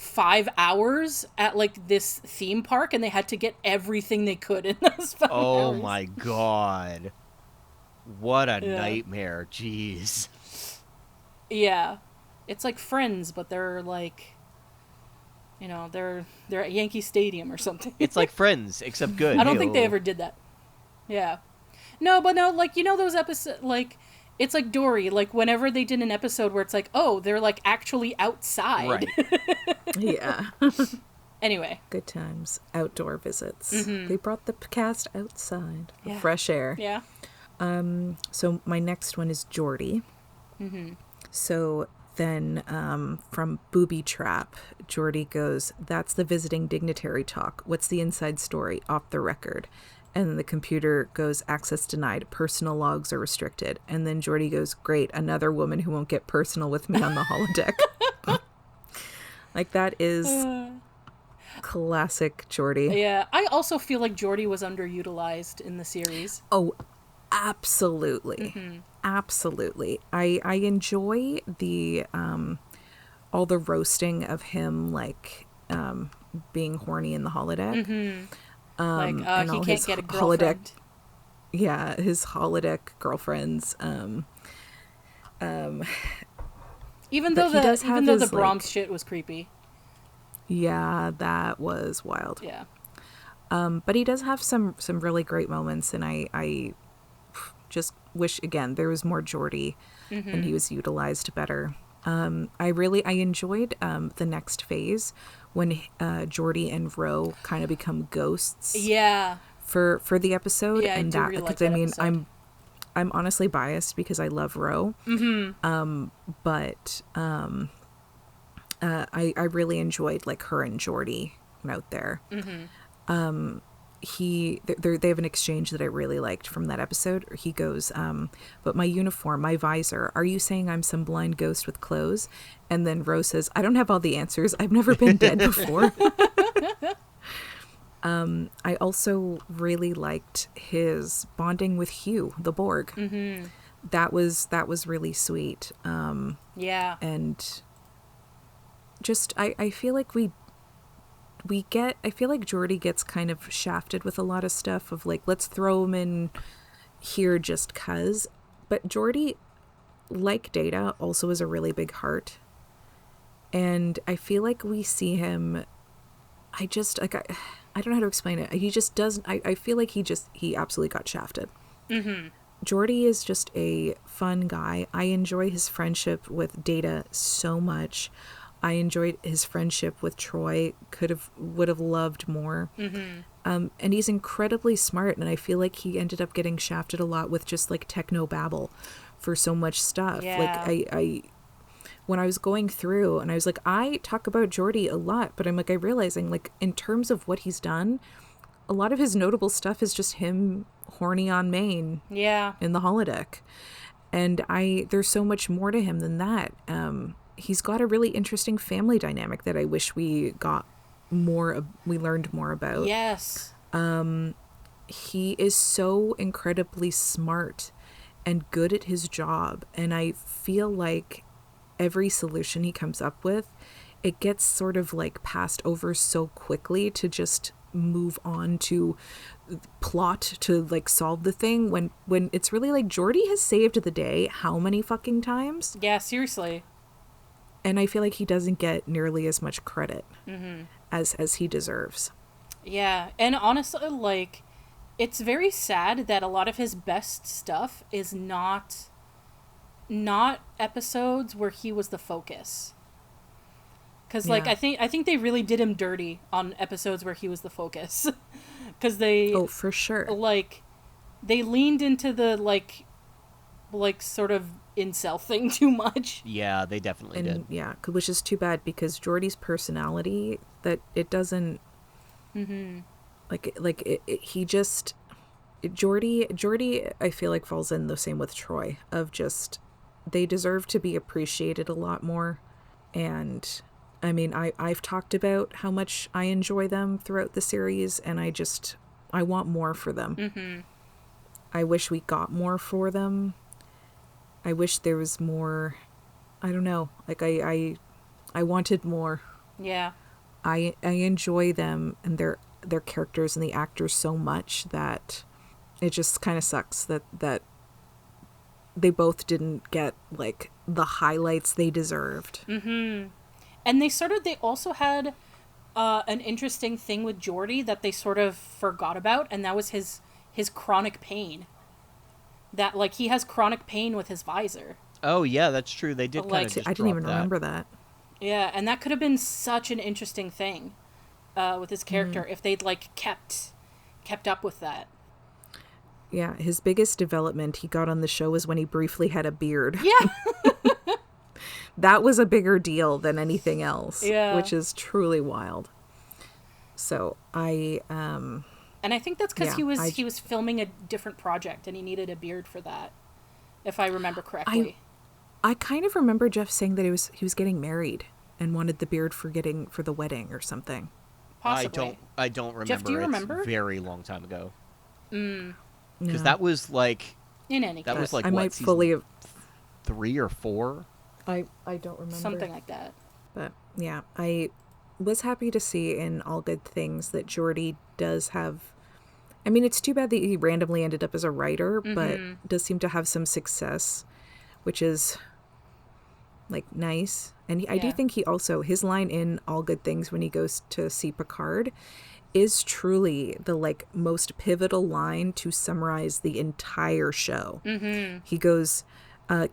5 hours at like this theme park, and they had to get everything they could in those 5 hours. Oh my god. What a nightmare. Jeez. Yeah. It's like Friends, but they're like, you know, they're at Yankee Stadium or something. It's like Friends, except good. I don't think they ever did that. Yeah. No, but no, like, you know those episodes, like, it's like Dory, like, whenever they did an episode where it's like, oh, they're, like, actually outside. Right. Yeah. Anyway. Good times. Outdoor visits. Mm-hmm. They brought the cast outside. Yeah. Fresh air. Yeah. So my next one is Geordie. Mm-hmm. So then from Booby Trap, Geordie goes, "That's the visiting dignitary talk. What's the inside story? Off the record." And the computer goes, "Access denied. Personal logs are restricted." And then Geordie goes, "Great, another woman who won't get personal with me on the holodeck." Like, that is classic Geordie. Yeah, I also feel like Geordie was underutilized in the series. Oh, absolutely. Mm-hmm. Absolutely. I enjoy the all the roasting of him, like being horny in the holodeck. Mm-hmm. And he can't get a girlfriend. Holodeck, yeah, his holodeck girlfriends. Even though the Brahms shit was creepy. Yeah, that was wild. Yeah. But he does have some really great moments, and I just wish, again, there was more Geordie and he was utilized better. I enjoyed the next phase when Geordie and Ro kind of become ghosts. Yeah. For the episode. Yeah, and I do really like that episode. I'm honestly biased because I love Ro. Mm-hmm. But I really enjoyed, like, her and Geordie out there. Mm-hmm. They have an exchange that I really liked from that episode. He goes, "But my uniform, my visor, are you saying I'm some blind ghost with clothes?" And then Rose says, "I don't have all the answers. I've never been dead before." I also really liked his bonding with Hugh, the Borg. Mm-hmm. That was really sweet. Yeah. And just, I feel like I feel like Geordie gets kind of shafted with a lot of stuff of, like, let's throw him in here just 'cause. But Geordie, like Data, also has a really big heart. And I feel like we see him, I don't know how to explain it. He just doesn't, I feel like he absolutely got shafted. Mm-hmm. Geordie is just a fun guy. I enjoy his friendship with Data so much. I enjoyed his friendship with Troy. Would have loved more. Mm-hmm. And he's incredibly smart, and I feel like he ended up getting shafted a lot with just, like, techno babble for so much stuff. Yeah. Like, I when I was going through, and I was like, I talk about Geordie a lot, but I'm like, I realizing, like, in terms of what he's done, a lot of his notable stuff is just him horny on Maine. Yeah. In the holodeck. And there's so much more to him than that. He's got a really interesting family dynamic that I wish we learned more about. Yes. He is so incredibly smart and good at his job. And I feel like every solution he comes up with, it gets sort of, like, passed over so quickly to just move on to plot to, like, solve the thing when it's really like Geordie has saved the day how many fucking times? Yeah, seriously. And I feel like he doesn't get nearly as much credit Mm-hmm. as he deserves. Yeah, and honestly, like, it's very sad that a lot of his best stuff is not episodes where he was the focus. Because, like, Yeah. I think they really did him dirty on episodes where he was the focus. Because they... Oh, for sure. Like, they leaned into the, like sort of incel thing too much. Yeah, they definitely did. Yeah, which is too bad because Geordie's personality, that it doesn't... Mm-hmm. He just... Geordie, I feel like, falls in the same with Troy, of just... They deserve to be appreciated a lot more. And... I mean, I've talked about how much I enjoy them throughout the series, and I want more for them. Mm-hmm. I wish we got more for them. I wish there was more, I don't know, like, I wanted more. Yeah. I enjoy them and their characters and the actors so much that it just kind of sucks that they both didn't get like the highlights they deserved. Mm-hmm. And they also had an interesting thing with Geordi that they sort of forgot about, and that was his chronic pain. That, like, he has chronic pain with his visor. Oh yeah, that's true. They did kind of just I didn't even drop that. remember that. Yeah, and that could have been such an interesting thing with his character if they'd like kept up with that. Yeah, his biggest development he got on the show was when he briefly had a beard. Yeah. That was a bigger deal than anything else. Yeah. Which is truly wild. So and I think that's because he was filming a different project and he needed a beard for that, if I remember correctly. I kind of remember Jeff saying that he was getting married and wanted the beard for the wedding or something. Possibly. I don't remember. Jeff, do you remember? It's a very long time ago. Because that was like in any case. That was like I what, might fully have 3 or 4. I don't remember. Something like that. But yeah, I was happy to see in All Good Things that Geordi does have. I mean, it's too bad that he randomly ended up as a writer, but does seem to have some success, which is like nice. And I do think he also, his line in All Good Things when he goes to see Picard is truly the like most pivotal line to summarize the entire show. He goes,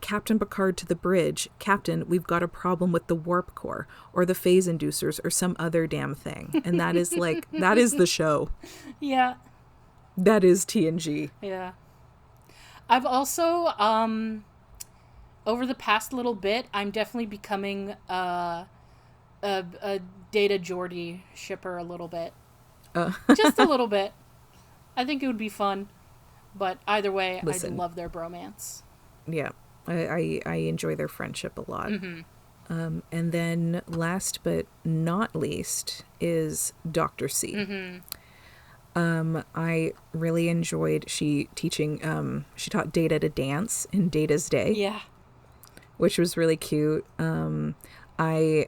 Captain Picard to the bridge. Captain, we've got a problem with the warp core or the phase inducers or some other damn thing. And that is like, that is the show. Yeah. That is TNG. Yeah. I've also, over the past little bit, I'm definitely becoming a Data Geordi shipper a little bit. Just a little bit. I think it would be fun. But either way, I love their bromance. Yeah. I enjoy their friendship a lot. And then last but not least is Dr. C. I really enjoyed she taught Data to dance in Data's Day. Yeah. Which was really cute. I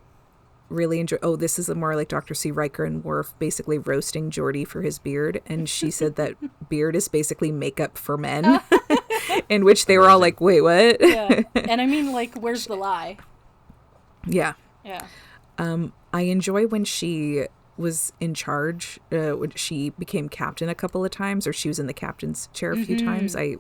really enjoy. Oh, this is more like Dr. C. Riker and Worf basically roasting Geordi for his beard, and she said that beard is basically makeup for men. In which they were all like, "Wait, what?" Yeah, and I mean, like, where's the lie? Yeah. Yeah. I enjoy when she was in charge. When she became captain a couple of times, or she was in the captain's chair a few times. I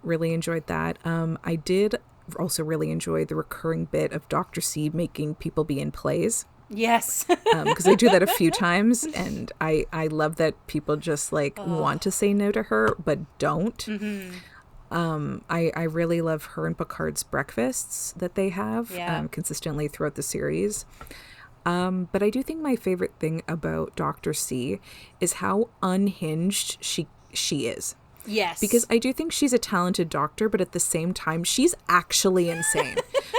really enjoyed that. I did also really enjoy the recurring bit of Dr. C making people be in plays. Yes. Because I do that a few times, and I love that people just like want to say no to her but don't. I really love her and Picard's breakfasts that they have consistently throughout the series. But I do think my favorite thing about Dr. C is how unhinged she is. Yes. Because I do think she's a talented doctor, but at the same time, she's actually insane.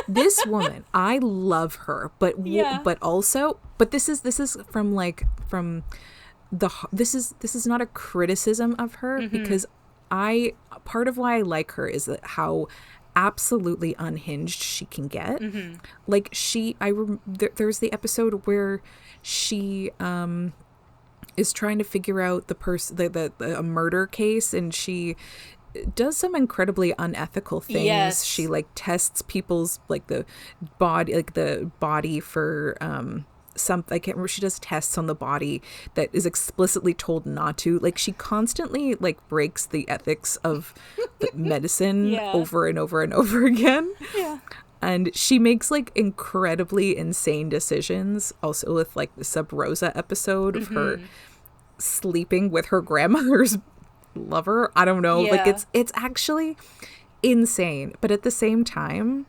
This woman, I love her, but also this is this is not a criticism of her because part of why I like her is that how absolutely unhinged she can get. Like there's the episode where she is trying to figure out a murder case, and she does some incredibly unethical things. Yes. She like tests people's like the body for I can't remember. She does tests on the body that is explicitly told not to. Like she constantly like breaks the ethics of the medicine over and over and over again. Yeah. And she makes like incredibly insane decisions. Also with like the Sub Rosa episode of her sleeping with her grandmother's lover. I don't know. Yeah. Like it's actually insane. But at the same time,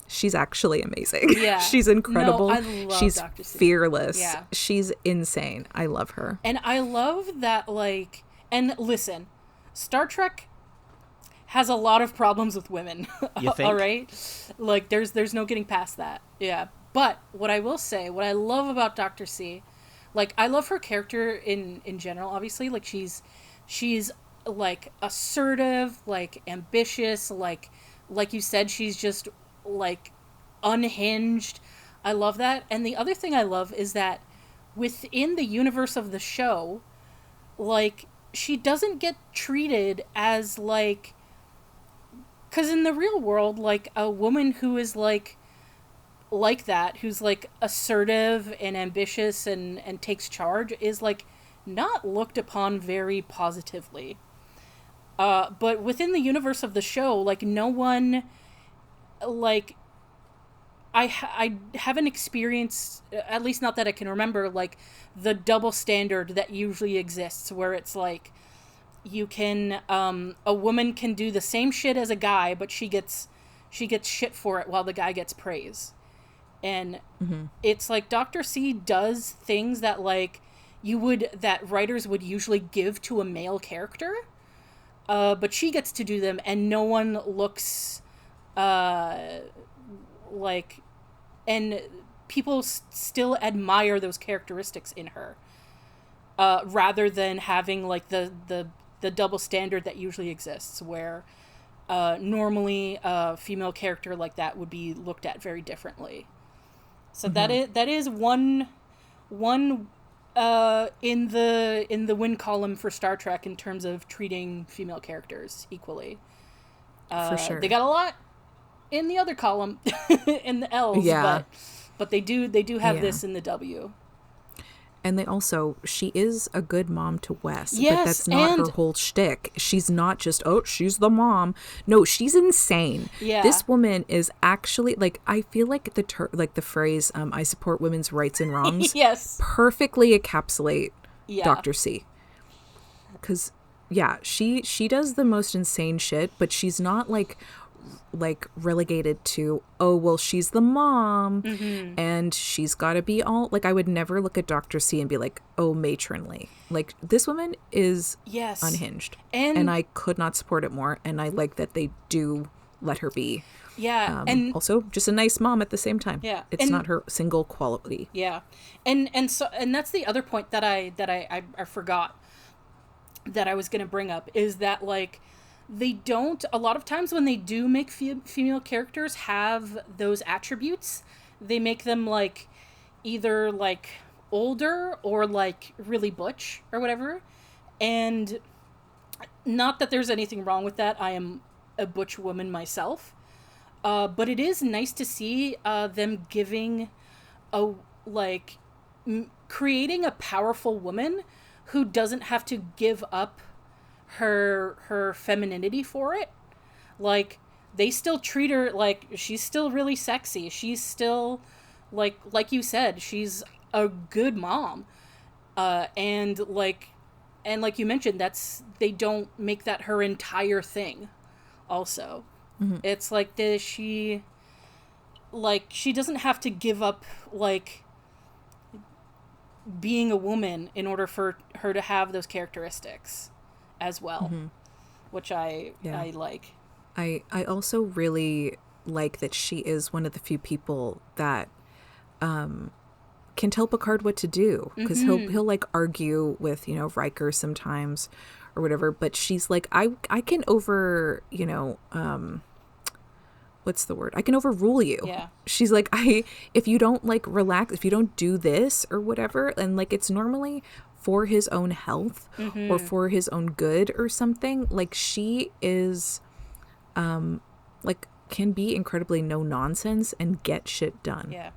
she's actually amazing. Yeah. She's incredible. No, I love she's Dr. C. fearless. Yeah. She's insane. I love her. And I love that, like, and listen, Star Trek has a lot of problems with women. You think? All right? Like, there's no getting past that. Yeah. But what I will say, what I love about Dr. C, like, I love her character in general, obviously. Like, she's like, assertive, like, ambitious, like you said, she's just, like, unhinged. I love that. And the other thing I love is that within the universe of the show, like, she doesn't get treated as, like, because in the real world, like, a woman who is like that, who's like assertive and ambitious and takes charge, is like not looked upon very positively. But within the universe of the show, like, no one, like, I haven't experienced, at least not that I can remember, like, the double standard that usually exists, where it's like, you can, a woman can do the same shit as a guy, but she gets shit for it while the guy gets praise. And it's like Dr. C does things that, like, that writers would usually give to a male character, but she gets to do them, and no one looks, like, and people still admire those characteristics in her, rather than having, like, the double standard that usually exists, where normally a female character like that would be looked at very differently. So that is one in the win column for Star Trek in terms of treating female characters equally. For sure. They got a lot in the other column in the L's, but they do have this in the W. And she is a good mom to Wes, yes, but that's not her whole shtick. She's not just, she's the mom. No, she's insane. Yeah. This woman is actually, like, I feel like the phrase, I support women's rights and wrongs, yes, perfectly encapsulate Dr. C. Because, she does the most insane shit, but she's not, like relegated to, she's the mom, and she's got to be all, like, I would never look at Dr. C and be like, matronly. Like, this woman is unhinged, and I could not support it more, and I like that they do let her be. And also just a nice mom at the same time. It's not her single quality. And that's the other point that I forgot that I was going to bring up, is that, like, they don't, a lot of times when they do make female characters have those attributes, they make them, like, either, like, older or, like, really butch or whatever. And not that there's anything wrong with that. I am a butch woman myself. But it is nice to see them giving creating a powerful woman who doesn't have to give up her femininity for it. Like, they still treat her like she's still really sexy. She's still, like you said, she's a good mom. And like you mentioned, they don't make that her entire thing also. It's like she doesn't have to give up, like, being a woman in order for her to have those characteristics as well, which I like. I also really like that she is one of the few people that can tell Picard what to do, because he'll like argue with, Riker sometimes or whatever, but she's like, I can what's the word? I can overrule you. Yeah. She's like, if you don't, like, relax, if you don't do this or whatever, and, like, it's normally for his own health or for his own good or something, like, she is, like, can be incredibly no nonsense and get shit done. Yeah.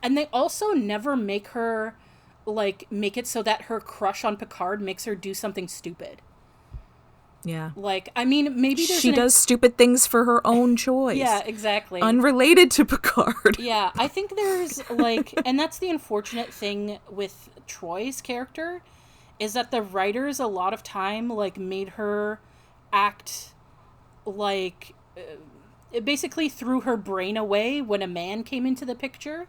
And they also never make her, like, make it so that her crush on Picard makes her do something stupid. Yeah. Like, I mean, maybe she does stupid things for her own choice. Yeah, exactly. Unrelated to Picard. Yeah, I think there's, like, and that's the unfortunate thing with Troy's character, is that the writers a lot of time, like, made her act like, it basically threw her brain away when a man came into the picture.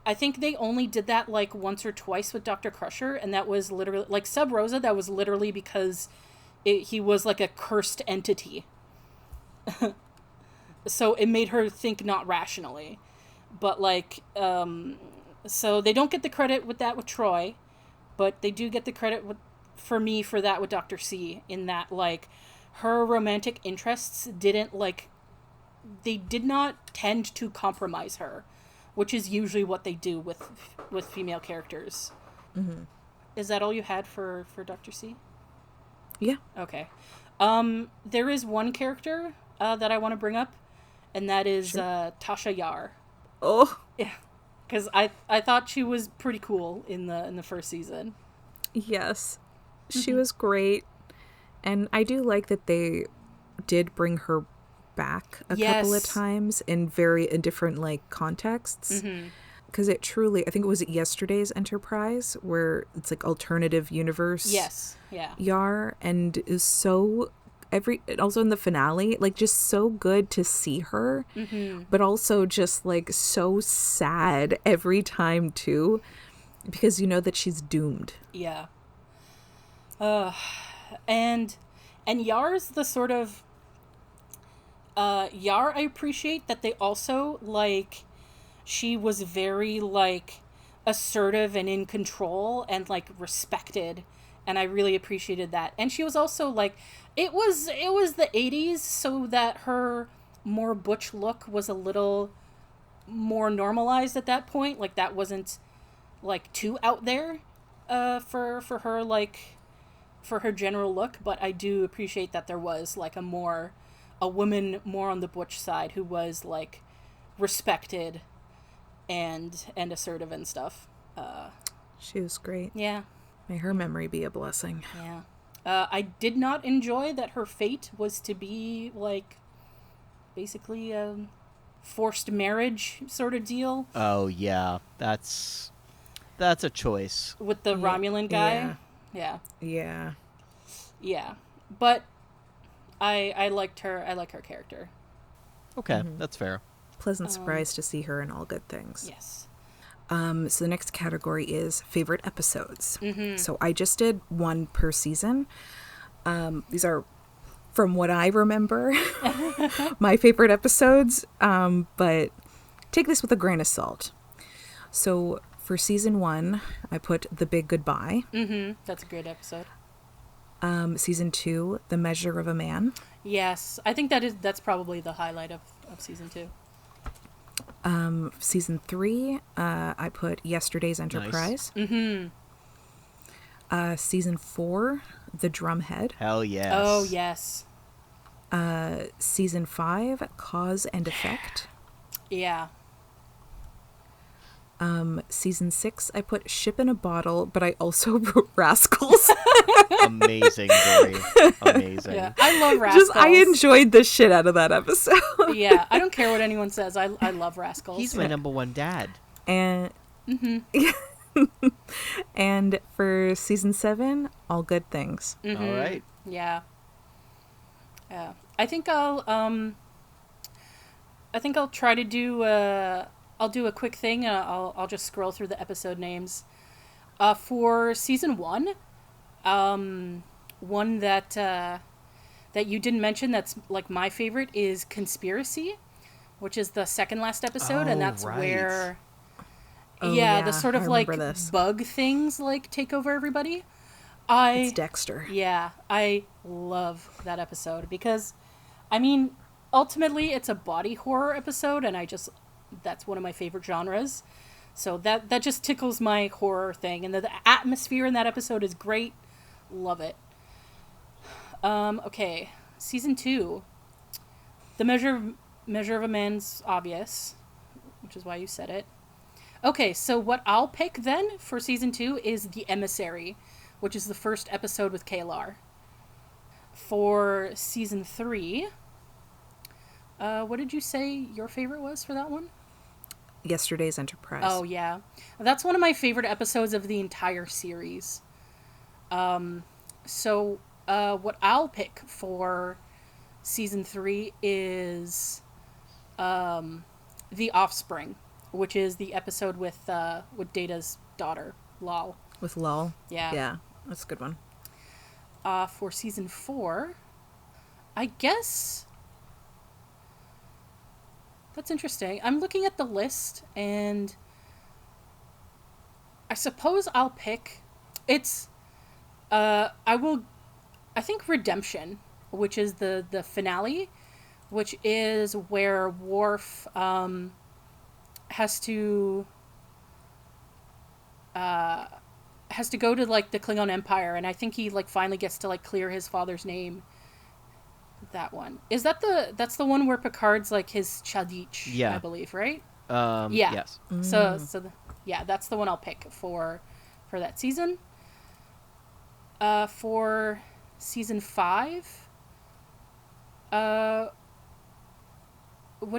I think they only did that, like, once or twice with Dr. Crusher, and that was literally, like, Sub Rosa, that was literally because he was, like, a cursed entity. So it made her think not rationally. But, like, so they don't get the credit with that with Troy, but they do get the credit for me for that with Dr. C, in that, like, her romantic interests didn't, like, they did not tend to compromise her, which is usually what they do with female characters. Mm-hmm. Is that all you had for Dr. C? Yeah. Okay. There is one character that I want to bring up, and that is Tasha Yar. Oh. Yeah. Because I thought she was pretty cool in the first season. Yes. She was great. And I do like that they did bring her back a couple of times in different like contexts. Because it truly, I think it was Yesterday's Enterprise where it's like alternative universe. Yes. Yeah. Yar, and is so also in the finale, like just so good to see her, but also just like so sad every time too, because you know that she's doomed. Yeah. And Yar's the sort of Yar, I appreciate that they also like she was very like assertive and in control and like respected, and I really appreciated that. And she was also like it was the 80s, so that her more butch look was a little more normalized at that point. Like that wasn't like too out there for her, like for her general look, but I do appreciate that there was like a woman more on the butch side who was like respected and assertive and stuff. She was great. Yeah. May her memory be a blessing. Yeah. I did not enjoy that her fate was to be like basically a forced marriage sort of deal. Oh yeah, that's a choice With the Romulan guy. Yeah. Yeah. But I liked her. I like her character. Okay, that's fair. Pleasant surprise to see her in All Good Things. Yes. So the next category is favorite episodes. So I just did one per season. These are, from what I remember, my favorite episodes, but take this with a grain of salt. So for season 1, I put The Big Goodbye. That's a great episode. Season 2, The Measure of a Man. Yes, I think that's probably the highlight of season 2. Season 3, I put Yesterday's Enterprise. Nice. Season 4, The Drumhead. Hell yes. Oh, yes. Season 5, Cause and Effect. Yeah. Season 6, I put Ship in a Bottle, but I also wrote Rascals. Amazing, Dory. Amazing. Yeah, I love Rascals. I enjoyed the shit out of that episode. Yeah, I don't care what anyone says. I love Rascals. He's my number one dad. And and for season 7, All Good Things. All right. Yeah. Yeah. I think I'll try to do I'll do a quick thing. I'll just scroll through the episode names. For season 1, one that you didn't mention that's like my favorite is Conspiracy, which is the second last episode, and that's where the sort of like bug things like take over everybody. It's Dexter. Yeah, I love that episode because, I mean, ultimately it's a body horror episode, and that's one of my favorite genres. So that just tickles my horror thing, and the atmosphere in that episode is great. Love it. Okay, season 2. The measure of a Man's obvious, which is why you said it. Okay, so what I'll pick then for season 2 is The Emissary, which is the first episode with Kalar. For season 3, what did you say your favorite was for that one? Yesterday's Enterprise. Oh, yeah. That's one of my favorite episodes of the entire series. So what I'll pick for season 3 is The Offspring, which is the episode with Data's daughter, Lal. With Lal? Yeah. Yeah, that's a good one. For season 4, I guess... That's interesting. I'm looking at the list, and I suppose I'll pick... It's... I think Redemption, which is the finale, which is where Worf has to go to like the Klingon Empire, and I think he like finally gets to like clear his father's name. That one is that's the one where Picard's like his Chadich, Yeah. I believe, right? Yeah. Yes. Yeah, that's the one I'll pick for that season. For season 5, what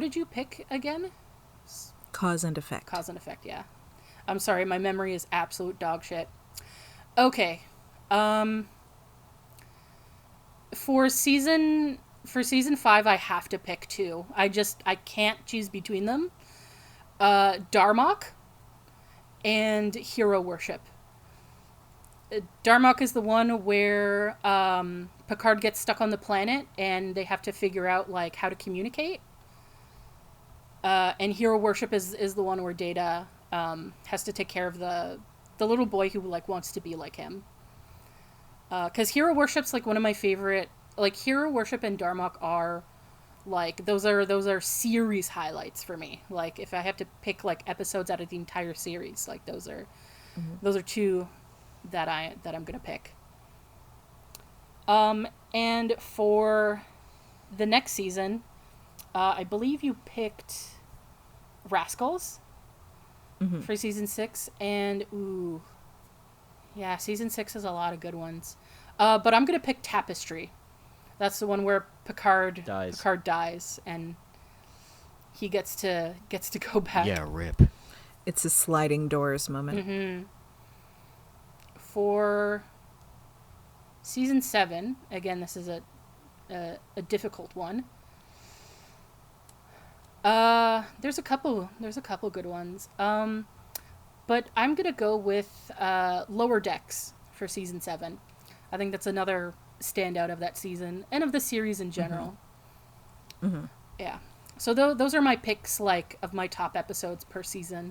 did you pick again? Cause and Effect. Cause and Effect, yeah. I'm sorry, my memory is absolute dog shit. Okay. For season 5, I have to pick 2. I can't choose between them. Darmok and Hero Worship. Darmok is the one where Picard gets stuck on the planet and they have to figure out like how to communicate. And Hero Worship is the one where Data has to take care of the little boy who like wants to be like him. Because Hero Worship's like one of my favorite. Like Hero Worship and Darmok are like those are series highlights for me. Like if I have to pick like episodes out of the entire series, like those are 2 that I'm gonna pick. And for the next season, I believe you picked Rascals for season 6, and yeah, season 6 has a lot of good ones. But I'm gonna pick Tapestry. That's the one where Picard dies, and he gets to go back. Yeah, rip. It's a sliding doors moment. Mm-hmm. For season 7, again, this is a difficult one. There's a couple good ones. But I'm gonna go with Lower Decks for season 7. I think that's another standout of that season and of the series in general. Mm-hmm. Yeah. So those are my picks, like of my top episodes per season.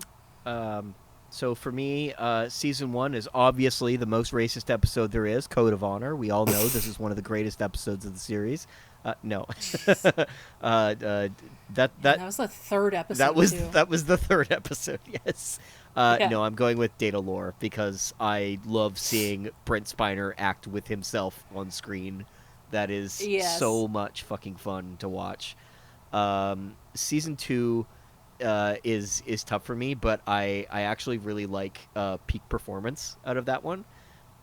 So for me, season 1 is obviously the most racist episode there is, Code of Honor. We all know this is one of the greatest episodes of the series. No. That was the third episode. That was the third episode. Yes. Yeah. No, I'm going with Data Lore because I love seeing Brent Spiner act with himself on screen. That is so much fucking fun to watch. Season 2 is tough for me, but I actually really like peak performance out of that one.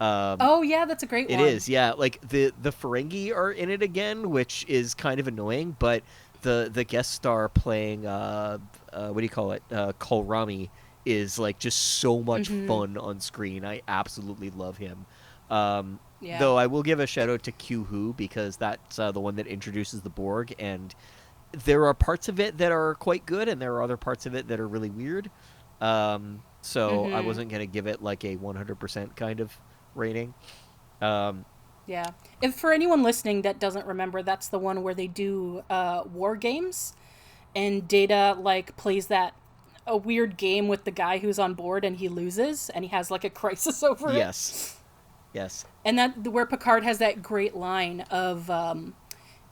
Oh yeah, that's a great one. It is, yeah. Like the Ferengi are in it again, which is kind of annoying, but the guest star playing what do you call it, Kolrami, is like just so much fun on screen. I absolutely love him. Though I will give a shout out to Q Who, because that's the one that introduces the Borg, and there are parts of it that are quite good, and there are other parts of it that are really weird. So I wasn't going to give it like a 100% kind of rating. Yeah. If for anyone listening that doesn't remember, that's the one where they do war games, and Data like plays a weird game with the guy who's on board, and he loses, and he has like a crisis over it. Yes. And that where Picard has that great line of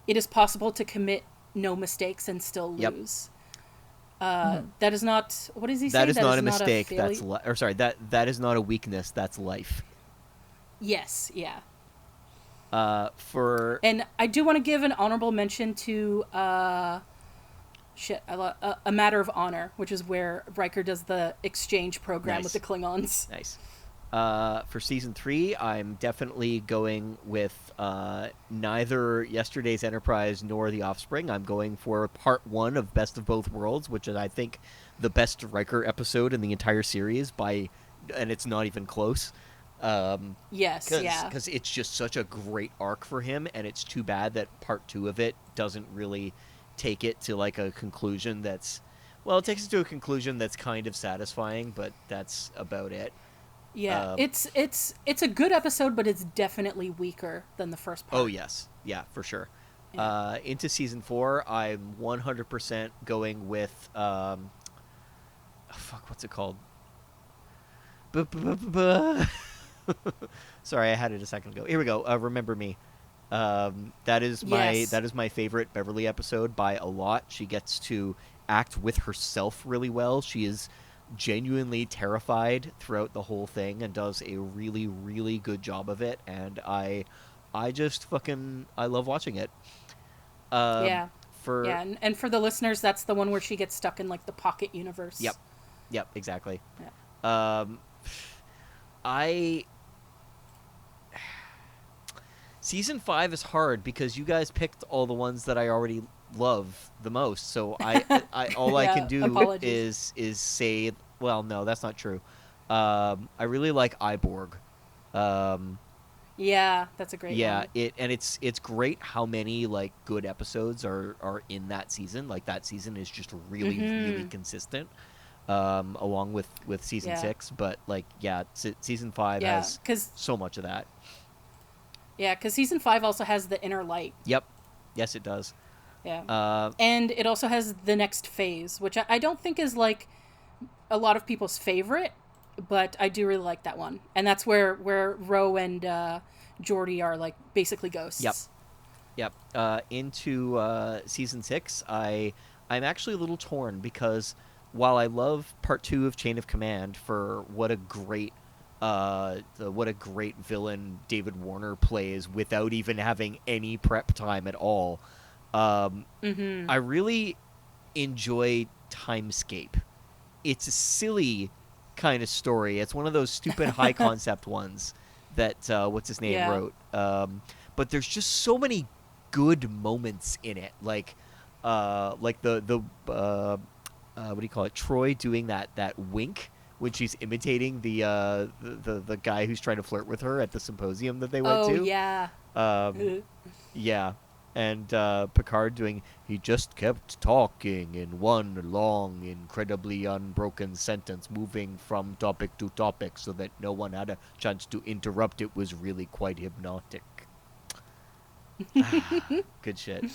it is possible to commit no mistakes and still lose. That is not, what does he say? That is not a not mistake. That is not a weakness. That's life. Yes, yeah. And I do want to give an honorable mention to A Matter of Honor, which is where Riker does the exchange program with the Klingons. Nice. For season 3, I'm definitely going with neither Yesterday's Enterprise nor The Offspring. I'm going for part 1 of Best of Both Worlds, which is, I think, the best Riker episode in the entire series and it's not even close. Because it's just such a great arc for him, and it's too bad that part 2 of it doesn't really take it to like a conclusion it takes it to a conclusion that's kind of satisfying, but that's about it. Yeah, it's a good episode, but it's definitely weaker than the first part. Oh yes, yeah, for sure. Yeah. Into season 4, I'm 100% going with what's it called? Sorry, I had it a second ago. Here we go. Remember Me. That is my favorite Beverly episode by a lot. She gets to act with herself really well. She is genuinely terrified throughout the whole thing and does a really, really good job of it. And I just fucking I love watching it. Yeah. For Yeah, and for the listeners, that's the one where she gets stuck in like the pocket universe. Yep, exactly. Yeah. I Season 5 is hard because you guys picked all the ones that I already love the most. So I all I can do is say, well, no, that's not true. I really like Iborg. Yeah, that's a great one. It's great how many like good episodes are in that season. Like that season is just really really consistent. Along with season 6, but like season 5 has so much of that. Yeah, because season 5 also has the inner light. Yep. Yes, it does. Yeah. And it also has the next phase, which I don't think is like a lot of people's favorite, but I do really like that one. And that's where Ro and Geordi are like basically ghosts. Yep. Into season 6, I'm actually a little torn because while I love part 2 of Chain of Command for what a great villain David Warner plays without even having any prep time at all. I really enjoy Timescape. It's a silly kind of story. It's one of those stupid high concept ones that what's his name wrote. But there's just so many good moments in it, like the what do you call it? Troy doing that wink when she's imitating the guy who's trying to flirt with her at the symposium that they went to. Oh, yeah. Yeah. And Picard doing, he just kept talking in one long, incredibly unbroken sentence, moving from topic to topic so that no one had a chance to interrupt. It was really quite hypnotic. Good shit.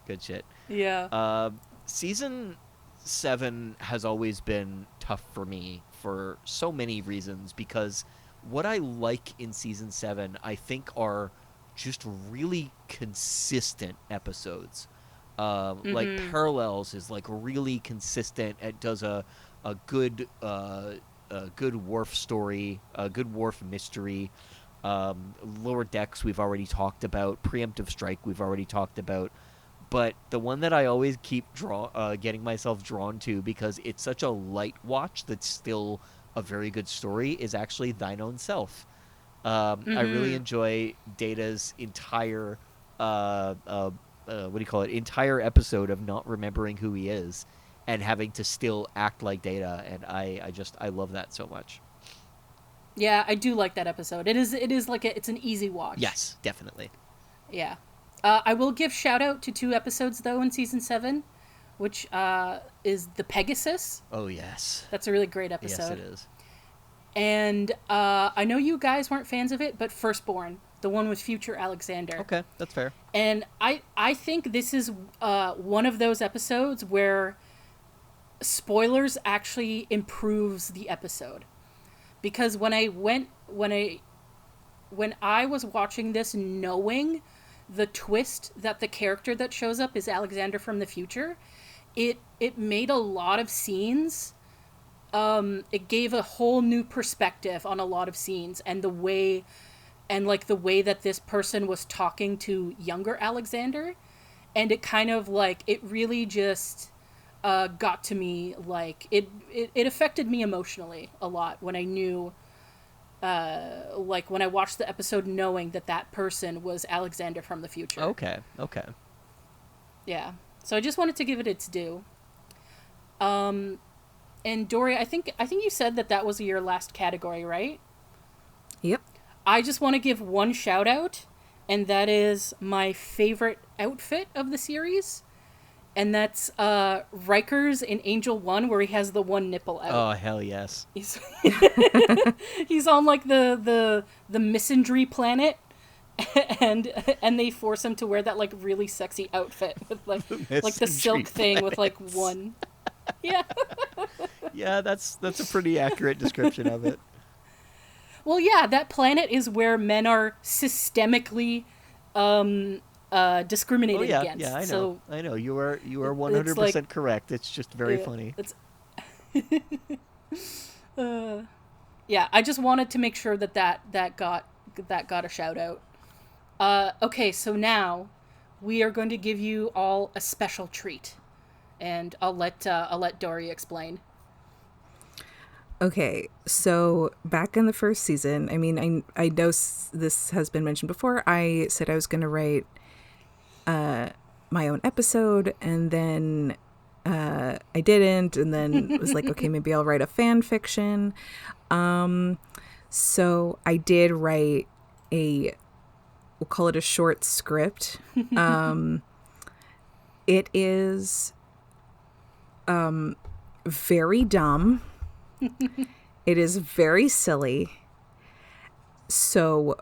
Good shit. Yeah. Season 7 has always been tough for me for so many reasons, because what I like in season 7 I think are just really consistent episodes. Like Parallels is like really consistent. It does a good Worf story, a good Worf mystery. Lower Decks we've already talked about. Preemptive Strike we've already talked about. But the one that I always keep getting myself drawn to, because it's such a light watch that's still a very good story, is actually Thine Own Self. I really enjoy Data's entire entire episode of not remembering who he is and having to still act like Data, and I love that so much. Yeah, I do like that episode. It is like it's an easy watch. Yes, definitely. Yeah. I will give shout out to 2 episodes though in season 7, which is the Pegasus. Oh yes, that's a really great episode. Yes, it is. And I know you guys weren't fans of it, but Firstborn, the one with future Alexander. Okay, that's fair. And I think this is one of those episodes where spoilers actually improves the episode, because when I was watching this knowing the twist that the character that shows up is Alexander from the future, it made a lot of scenes. It gave a whole new perspective on a lot of scenes, and the way that this person was talking to younger Alexander, and it kind of like, it really just got to me. Like it affected me emotionally a lot when I knew, like when I watched the episode knowing that person was Alexander from the future. Okay. Yeah. So I just wanted to give it its due. And Dory, I think you said that was your last category, right? Yep. I just want to give one shout out, and that is my favorite outfit of the series. And that's Riker's in Angel 1, where he has the one nipple out. Oh, hell yes. He's on like the misandry planet, and they force him to wear that like really sexy outfit with like the silk thing with like one. Yeah. Yeah, that's a pretty accurate description of it. Well, yeah, that planet is where men are systemically discriminated against. Yeah, I know. So I know. You are 100% correct. It's just very funny. Yeah, I just wanted to make sure that got a shout out. Okay, so now we are going to give you all a special treat, and I'll let Dory explain. Okay, so back in the first season, I mean, I know this has been mentioned before. I said I was going to write my own episode, and then I didn't, and then was like, okay, maybe I'll write a fan fiction. So I did write we'll call it a short script. It is very dumb. It is very silly. So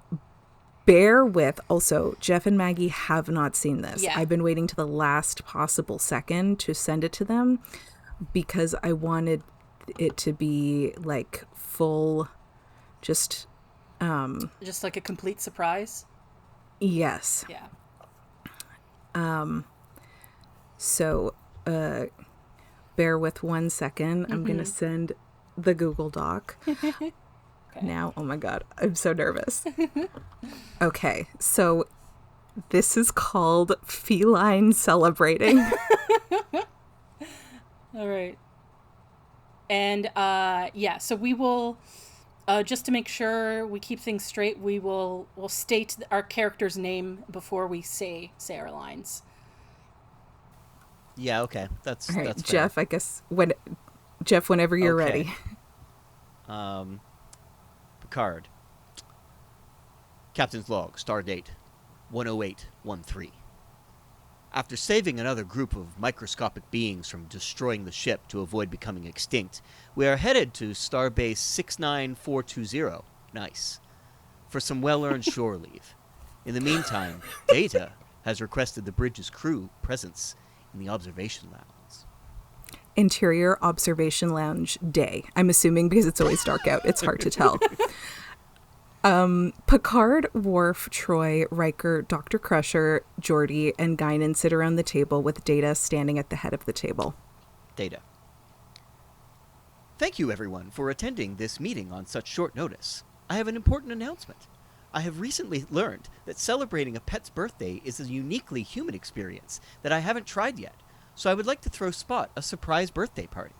bear with. Also, Jeff and Maggie have not seen this. Yeah. I've been waiting to the last possible second to send it to them because I wanted it to be like full, just like a complete surprise. Yes. Yeah. So bear with 1 second. I'm going to send the Google Doc. Okay. Now, oh my God, I'm so nervous. Okay, so this is called Feline Celebrating. All right. And so we will, just to make sure we keep things straight, we'll state our character's name before we say our lines. Yeah, okay. That's fair. Jeff, I guess whenever you're ready. Picard. Captain's log, stardate 10813. After saving another group of microscopic beings from destroying the ship to avoid becoming extinct, we are headed to Starbase 69420. Nice. For some well-earned shore leave. In the meantime, Data has requested the bridge's crew presence in the observation lounge. Interior observation lounge day. I'm assuming because it's always dark out. It's hard to tell. Picard, Worf, Troy, Riker, Dr. Crusher, Geordi, and Guinan sit around the table with Data standing at the head of the table. Data. Thank you, everyone, for attending this meeting on such short notice. I have an important announcement. I have recently learned that celebrating a pet's birthday is a uniquely human experience that I haven't tried yet, so I would like to throw Spot a surprise birthday party.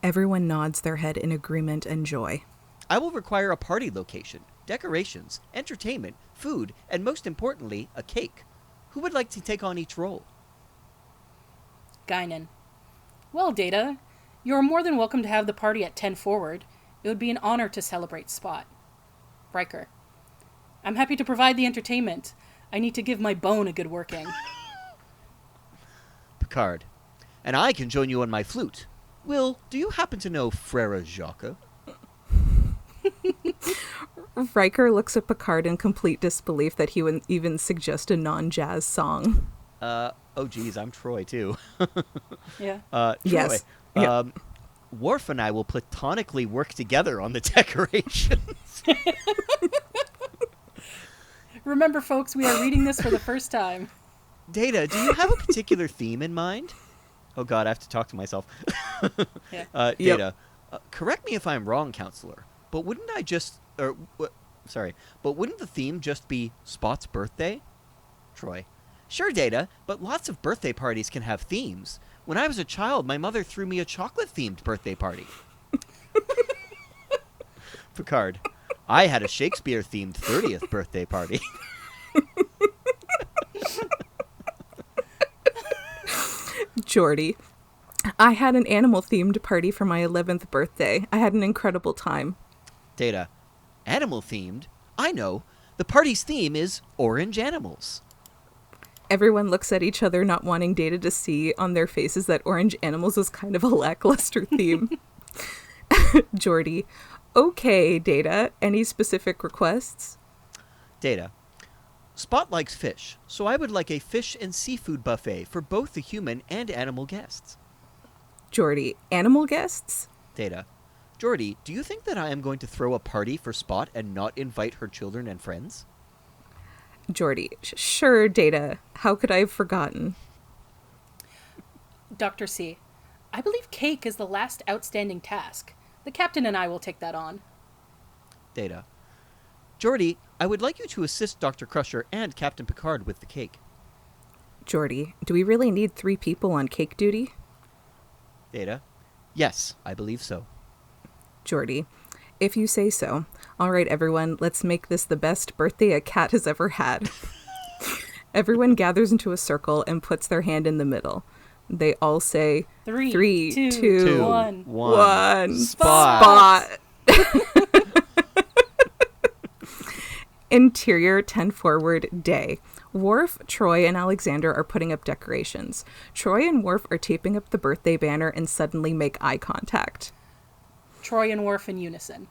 Everyone nods their head in agreement and joy. I will require a party location, decorations, entertainment, food, and most importantly, a cake. Who would like to take on each role? Guinan. Well, Data, you are more than welcome to have the party at 10 forward. It would be an honor to celebrate Spot. Riker. I'm happy to provide the entertainment. I need to give my bone a good working. Picard. And I can join you on my flute. Will, do you happen to know Frere Jacques? Riker looks at Picard in complete disbelief that he would even suggest a non-jazz song. Oh geez, I'm Troy too. Yeah. Troy. Yes. Yep. Worf and I will platonically work together on the decorations. Remember, folks, we are reading this for the first time. Data, do you have a particular theme in mind? Oh God, I have to talk to myself. Yeah. Data, correct me if I'm wrong, Counselor, but wouldn't the theme just be Spot's birthday? Troy. Sure, Data, but lots of birthday parties can have themes. When I was a child, my mother threw me a chocolate-themed birthday party. Picard. I had a Shakespeare-themed 30th birthday party. Geordi. I had an animal-themed party for my 11th birthday. I had an incredible time. Data. Animal-themed? I know. The party's theme is orange animals. Everyone looks at each other, not wanting Data to see on their faces that orange animals was kind of a lackluster theme. Geordi. Okay, Data. Any specific requests? Data. Spot likes fish, so I would like a fish and seafood buffet for both the human and animal guests. Geordi. Animal guests? Data. Geordi, do you think that I am going to throw a party for Spot and not invite her children and friends? Geordi, sure, Data. How could I have forgotten? Dr. C, I believe cake is the last outstanding task. The captain and I will take that on. Data. Geordi, I would like you to assist Dr. Crusher and Captain Picard with the cake. Geordi, do we really need 3 people on cake duty? Data. Yes, I believe so. Geordi, if you say so. All right, everyone, let's make this the best birthday a cat has ever had. Everyone gathers into a circle and puts their hand in the middle. They all say, 3, 2, 1. Spot. Interior 10 forward day. Worf, Troy, and Alexander are putting up decorations. Troy and Worf are taping up the birthday banner and suddenly make eye contact. Troy and Worf in unison.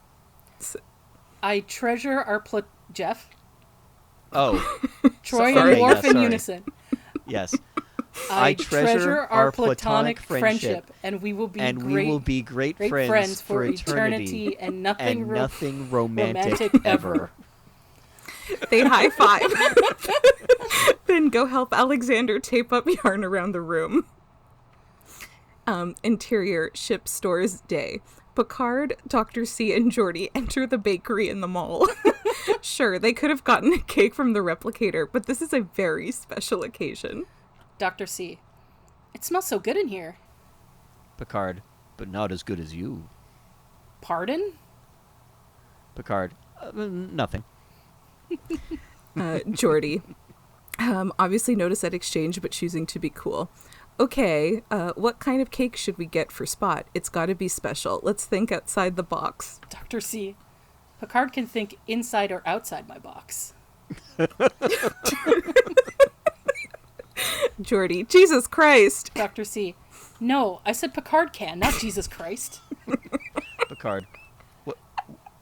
I treasure our Jeff? Oh. Troy and Worf in unison. Yes. I treasure our platonic friendship, and we will be great friends for eternity and nothing romantic ever. They high five. Then go help Alexander tape up yarn around the room. Interior ship stores day. Picard, Dr. C, and Geordi enter the bakery in the mall. Sure, they could have gotten a cake from the replicator, but this is a very special occasion. Dr. C, it smells so good in here. Picard, but not as good as you. Pardon? Picard, nothing. Geordi, obviously notice that exchange, but choosing to be cool. Okay, what kind of cake should we get for Spot? It's gotta be special. Let's think outside the box. Dr. C, Picard can think inside or outside my box. Geordi, Jesus Christ. Dr. C, no, I said Picard can, not Jesus Christ. Picard,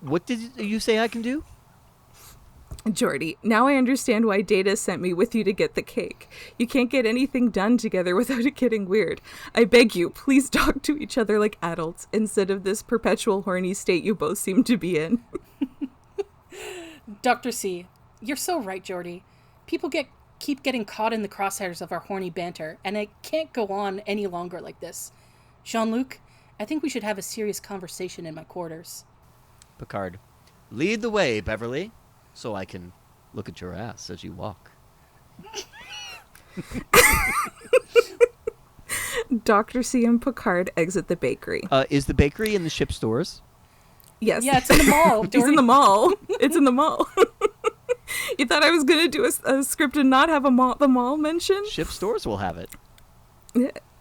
what did you say I can do? Geordi, now I understand why Data sent me with you to get the cake. You can't get anything done together without it getting weird. I beg you, please talk to each other like adults instead of this perpetual horny state you both seem to be in. Dr. C, you're so right, Geordi. People keep getting caught in the crosshairs of our horny banter, and it can't go on any longer like this. Jean-Luc, I think we should have a serious conversation in my quarters. Picard, lead the way, Beverly, so I can look at your ass as you walk. Dr. C and Picard exit the bakery. Is the bakery in the ship stores? Yes. Yeah, it's in the mall. It's in the mall. It's in the mall. You thought I was going to do a script and not have the mall mentioned? Ship stores will have it.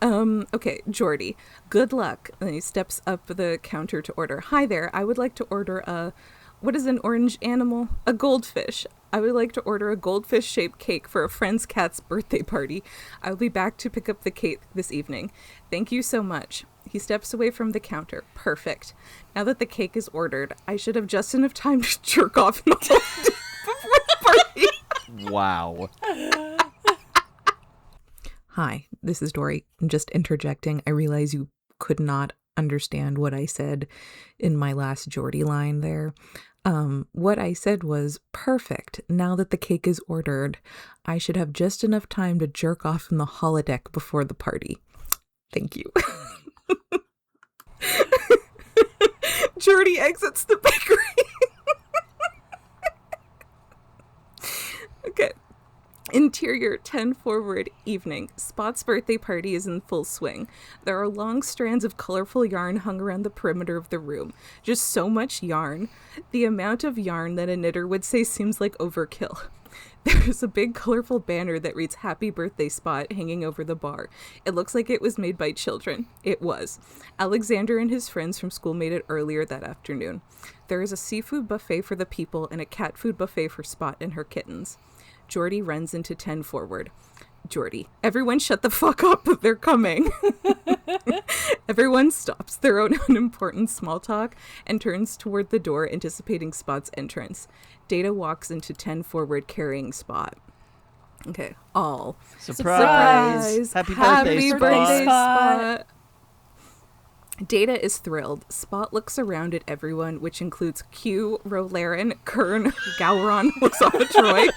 Okay, Geordi, good luck. And he steps up the counter to order. Hi there, I would like to order what is an orange animal? A goldfish. I would like to order a goldfish-shaped cake for a friend's cat's birthday party. I will be back to pick up the cake this evening. Thank you so much. He steps away from the counter. Perfect. Now that the cake is ordered, I should have just enough time to jerk off in the whole day before the party. Wow. Hi, this is Dory. I'm just interjecting. I realize you could not understand what I said in my last Geordi line there. What I said was, perfect. Now that the cake is ordered, I should have just enough time to jerk off in the holodeck before the party. Thank you. Geordi exits the bakery. Okay. Interior 10 forward evening. Spot's birthday party is in full swing. There are long strands of colorful yarn hung around the perimeter of the room. Just so much yarn. The amount of yarn that a knitter would say seems like overkill. There's a big colorful banner that reads Happy Birthday Spot hanging over the bar. It looks like it was made by children. It was. Alexander and his friends from school made it earlier that afternoon. There is a seafood buffet for the people and a cat food buffet for Spot and her kittens. Geordi runs into 10 forward. Geordi, everyone shut the fuck up, they're coming. Everyone stops their own unimportant small talk and turns toward the door, anticipating Spot's entrance. Data walks into 10 forward carrying Spot. Okay, all. Surprise! Happy birthday, Spot! Data is thrilled. Spot looks around at everyone, which includes Q, Rolaren, Kern, Gowron, Lasana Troy.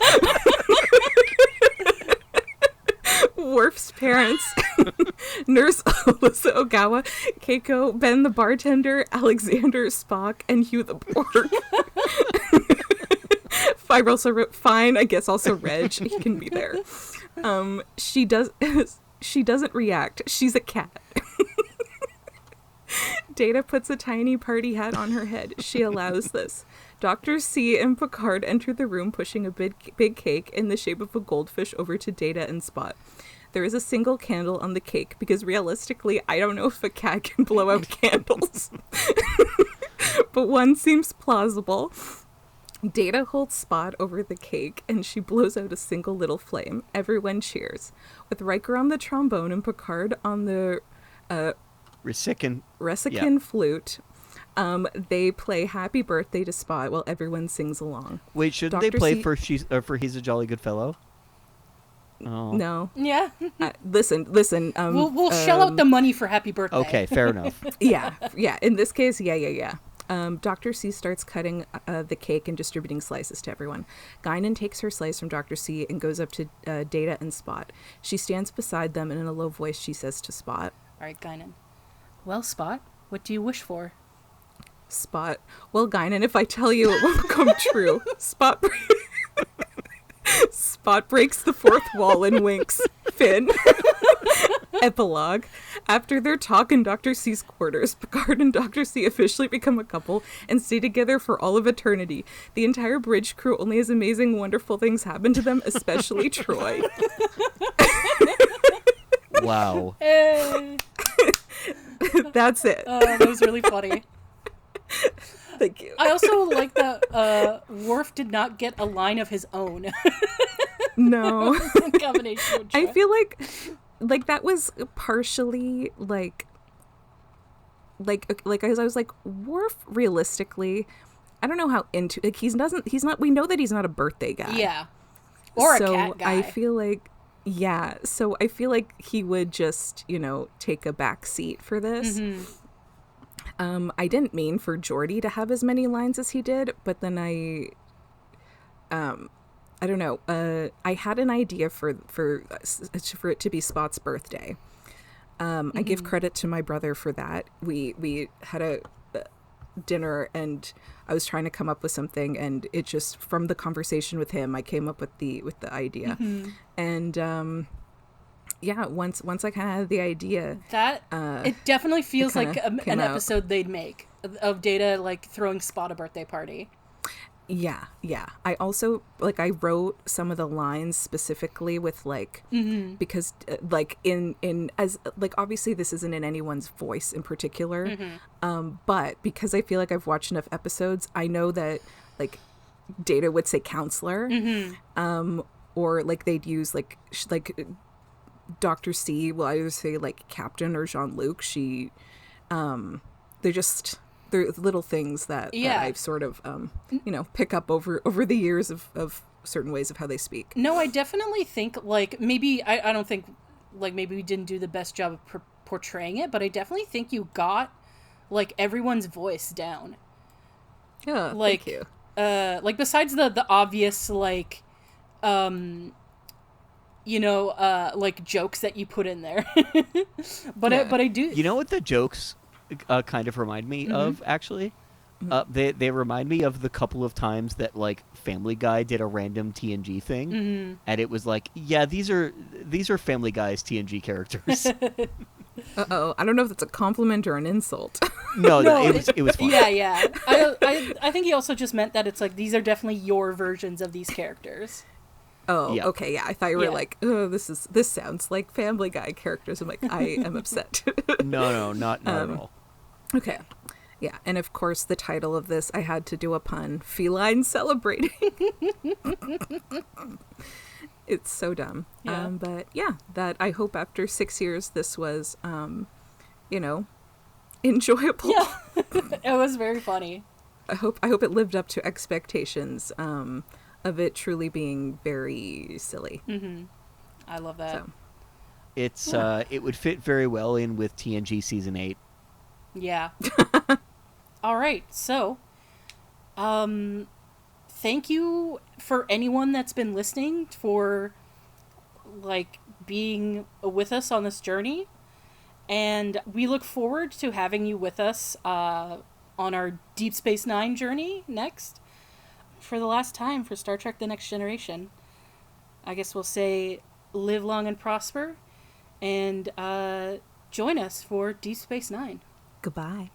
Worf's parents, Nurse Alyssa Ogawa, Keiko, Ben the bartender, Alexander, Spock, and Hugh the Borg. Fiber also wrote fine, I guess also Reg, he can be there. She doesn't react. She's a cat. Data puts a tiny party hat on her head. She allows this. Dr. C and Picard enter the room pushing a big cake in the shape of a goldfish over to Data and Spot. There is a single candle on the cake because realistically, I don't know if a cat can blow out candles. But one seems plausible. Data holds Spot over the cake and she blows out a single little flame. Everyone cheers. With Riker on the trombone and Picard on the Resican flute, they play Happy Birthday to Spot while everyone sings along. Wait, shouldn't they play for He's a Jolly Good Fellow? Oh. No. Yeah. Listen. We'll shell out the money for Happy Birthday. Okay, fair enough. Yeah. In this case, yeah. Dr. C starts cutting the cake and distributing slices to everyone. Guinan takes her slice from Dr. C and goes up to Data and Spot. She stands beside them and in a low voice she says to Spot. All right, Guinan. Well, Spot, what do you wish for? Spot. Well, Guinan, if I tell you, it won't come true. Spot breaks the fourth wall and winks. Finn. Epilogue. After their talk in Dr. C's quarters, Picard and Dr. C officially become a couple and stay together for all of eternity. The entire bridge crew only has amazing, wonderful things happen to them, especially Troy. Wow. That's it. That was really funny. Thank you. I also like that Worf did not get a line of his own. No. Combination with Troy. I feel like that was partially like as I was like, Worf realistically, I don't know how into like he's not we know that he's not a birthday guy. Yeah. Or a cat guy. I feel like so I feel like he would just, take a back seat for this. Mm-hmm. I didn't mean for Geordi to have as many lines as he did, but then I don't know. I had an idea for it to be Spot's birthday. I give credit to my brother for that. We had a dinner and I was trying to come up with something, and it just from the conversation with him, I came up with the idea. Mm-hmm. And once I kind of had the idea, that it definitely feels like an episode they'd make of Data like throwing Spot a birthday party. Yeah. I also I wrote some of the lines specifically with because in as obviously this isn't in anyone's voice in particular, but because I feel like I've watched enough episodes, I know that Data would say counselor, or they'd use Dr. C will either say Captain or Jean-Luc. They're little things that I've sort of, pick up over the years of certain ways of how they speak. No, I definitely think maybe, I don't think maybe we didn't do the best job of portraying it, but I definitely think you got everyone's voice down. Yeah, thank you. Besides the obvious jokes that you put in there. but I do. You know what the jokes kind of remind me of, actually? They remind me of the couple of times that Family Guy did a random TNG thing, and it was these are Family Guy's TNG characters. Uh-oh, I don't know if that's a compliment or an insult. No, it was fun. Yeah. I think he also just meant that it's these are definitely your versions of these characters. Oh, yeah. Okay, yeah. I thought you were oh, this sounds like Family Guy characters. I'm I am upset. No, not at all. Okay. Yeah, and of course the title of this, I had to do a pun. Feline celebrating. It's so dumb. Yeah. But yeah, that I hope after 6 years this was, enjoyable. Yeah, it was very funny. I hope it lived up to expectations of it truly being very silly. Mm-hmm. I love that. So. It's it would fit very well in with TNG Season 8. Yeah. All right. So, thank you for anyone that's been listening for being with us on this journey. And we look forward to having you with us on our Deep Space Nine journey next. For the last time for Star Trek The Next Generation. I guess we'll say live long and prosper. And join us for Deep Space Nine. Goodbye.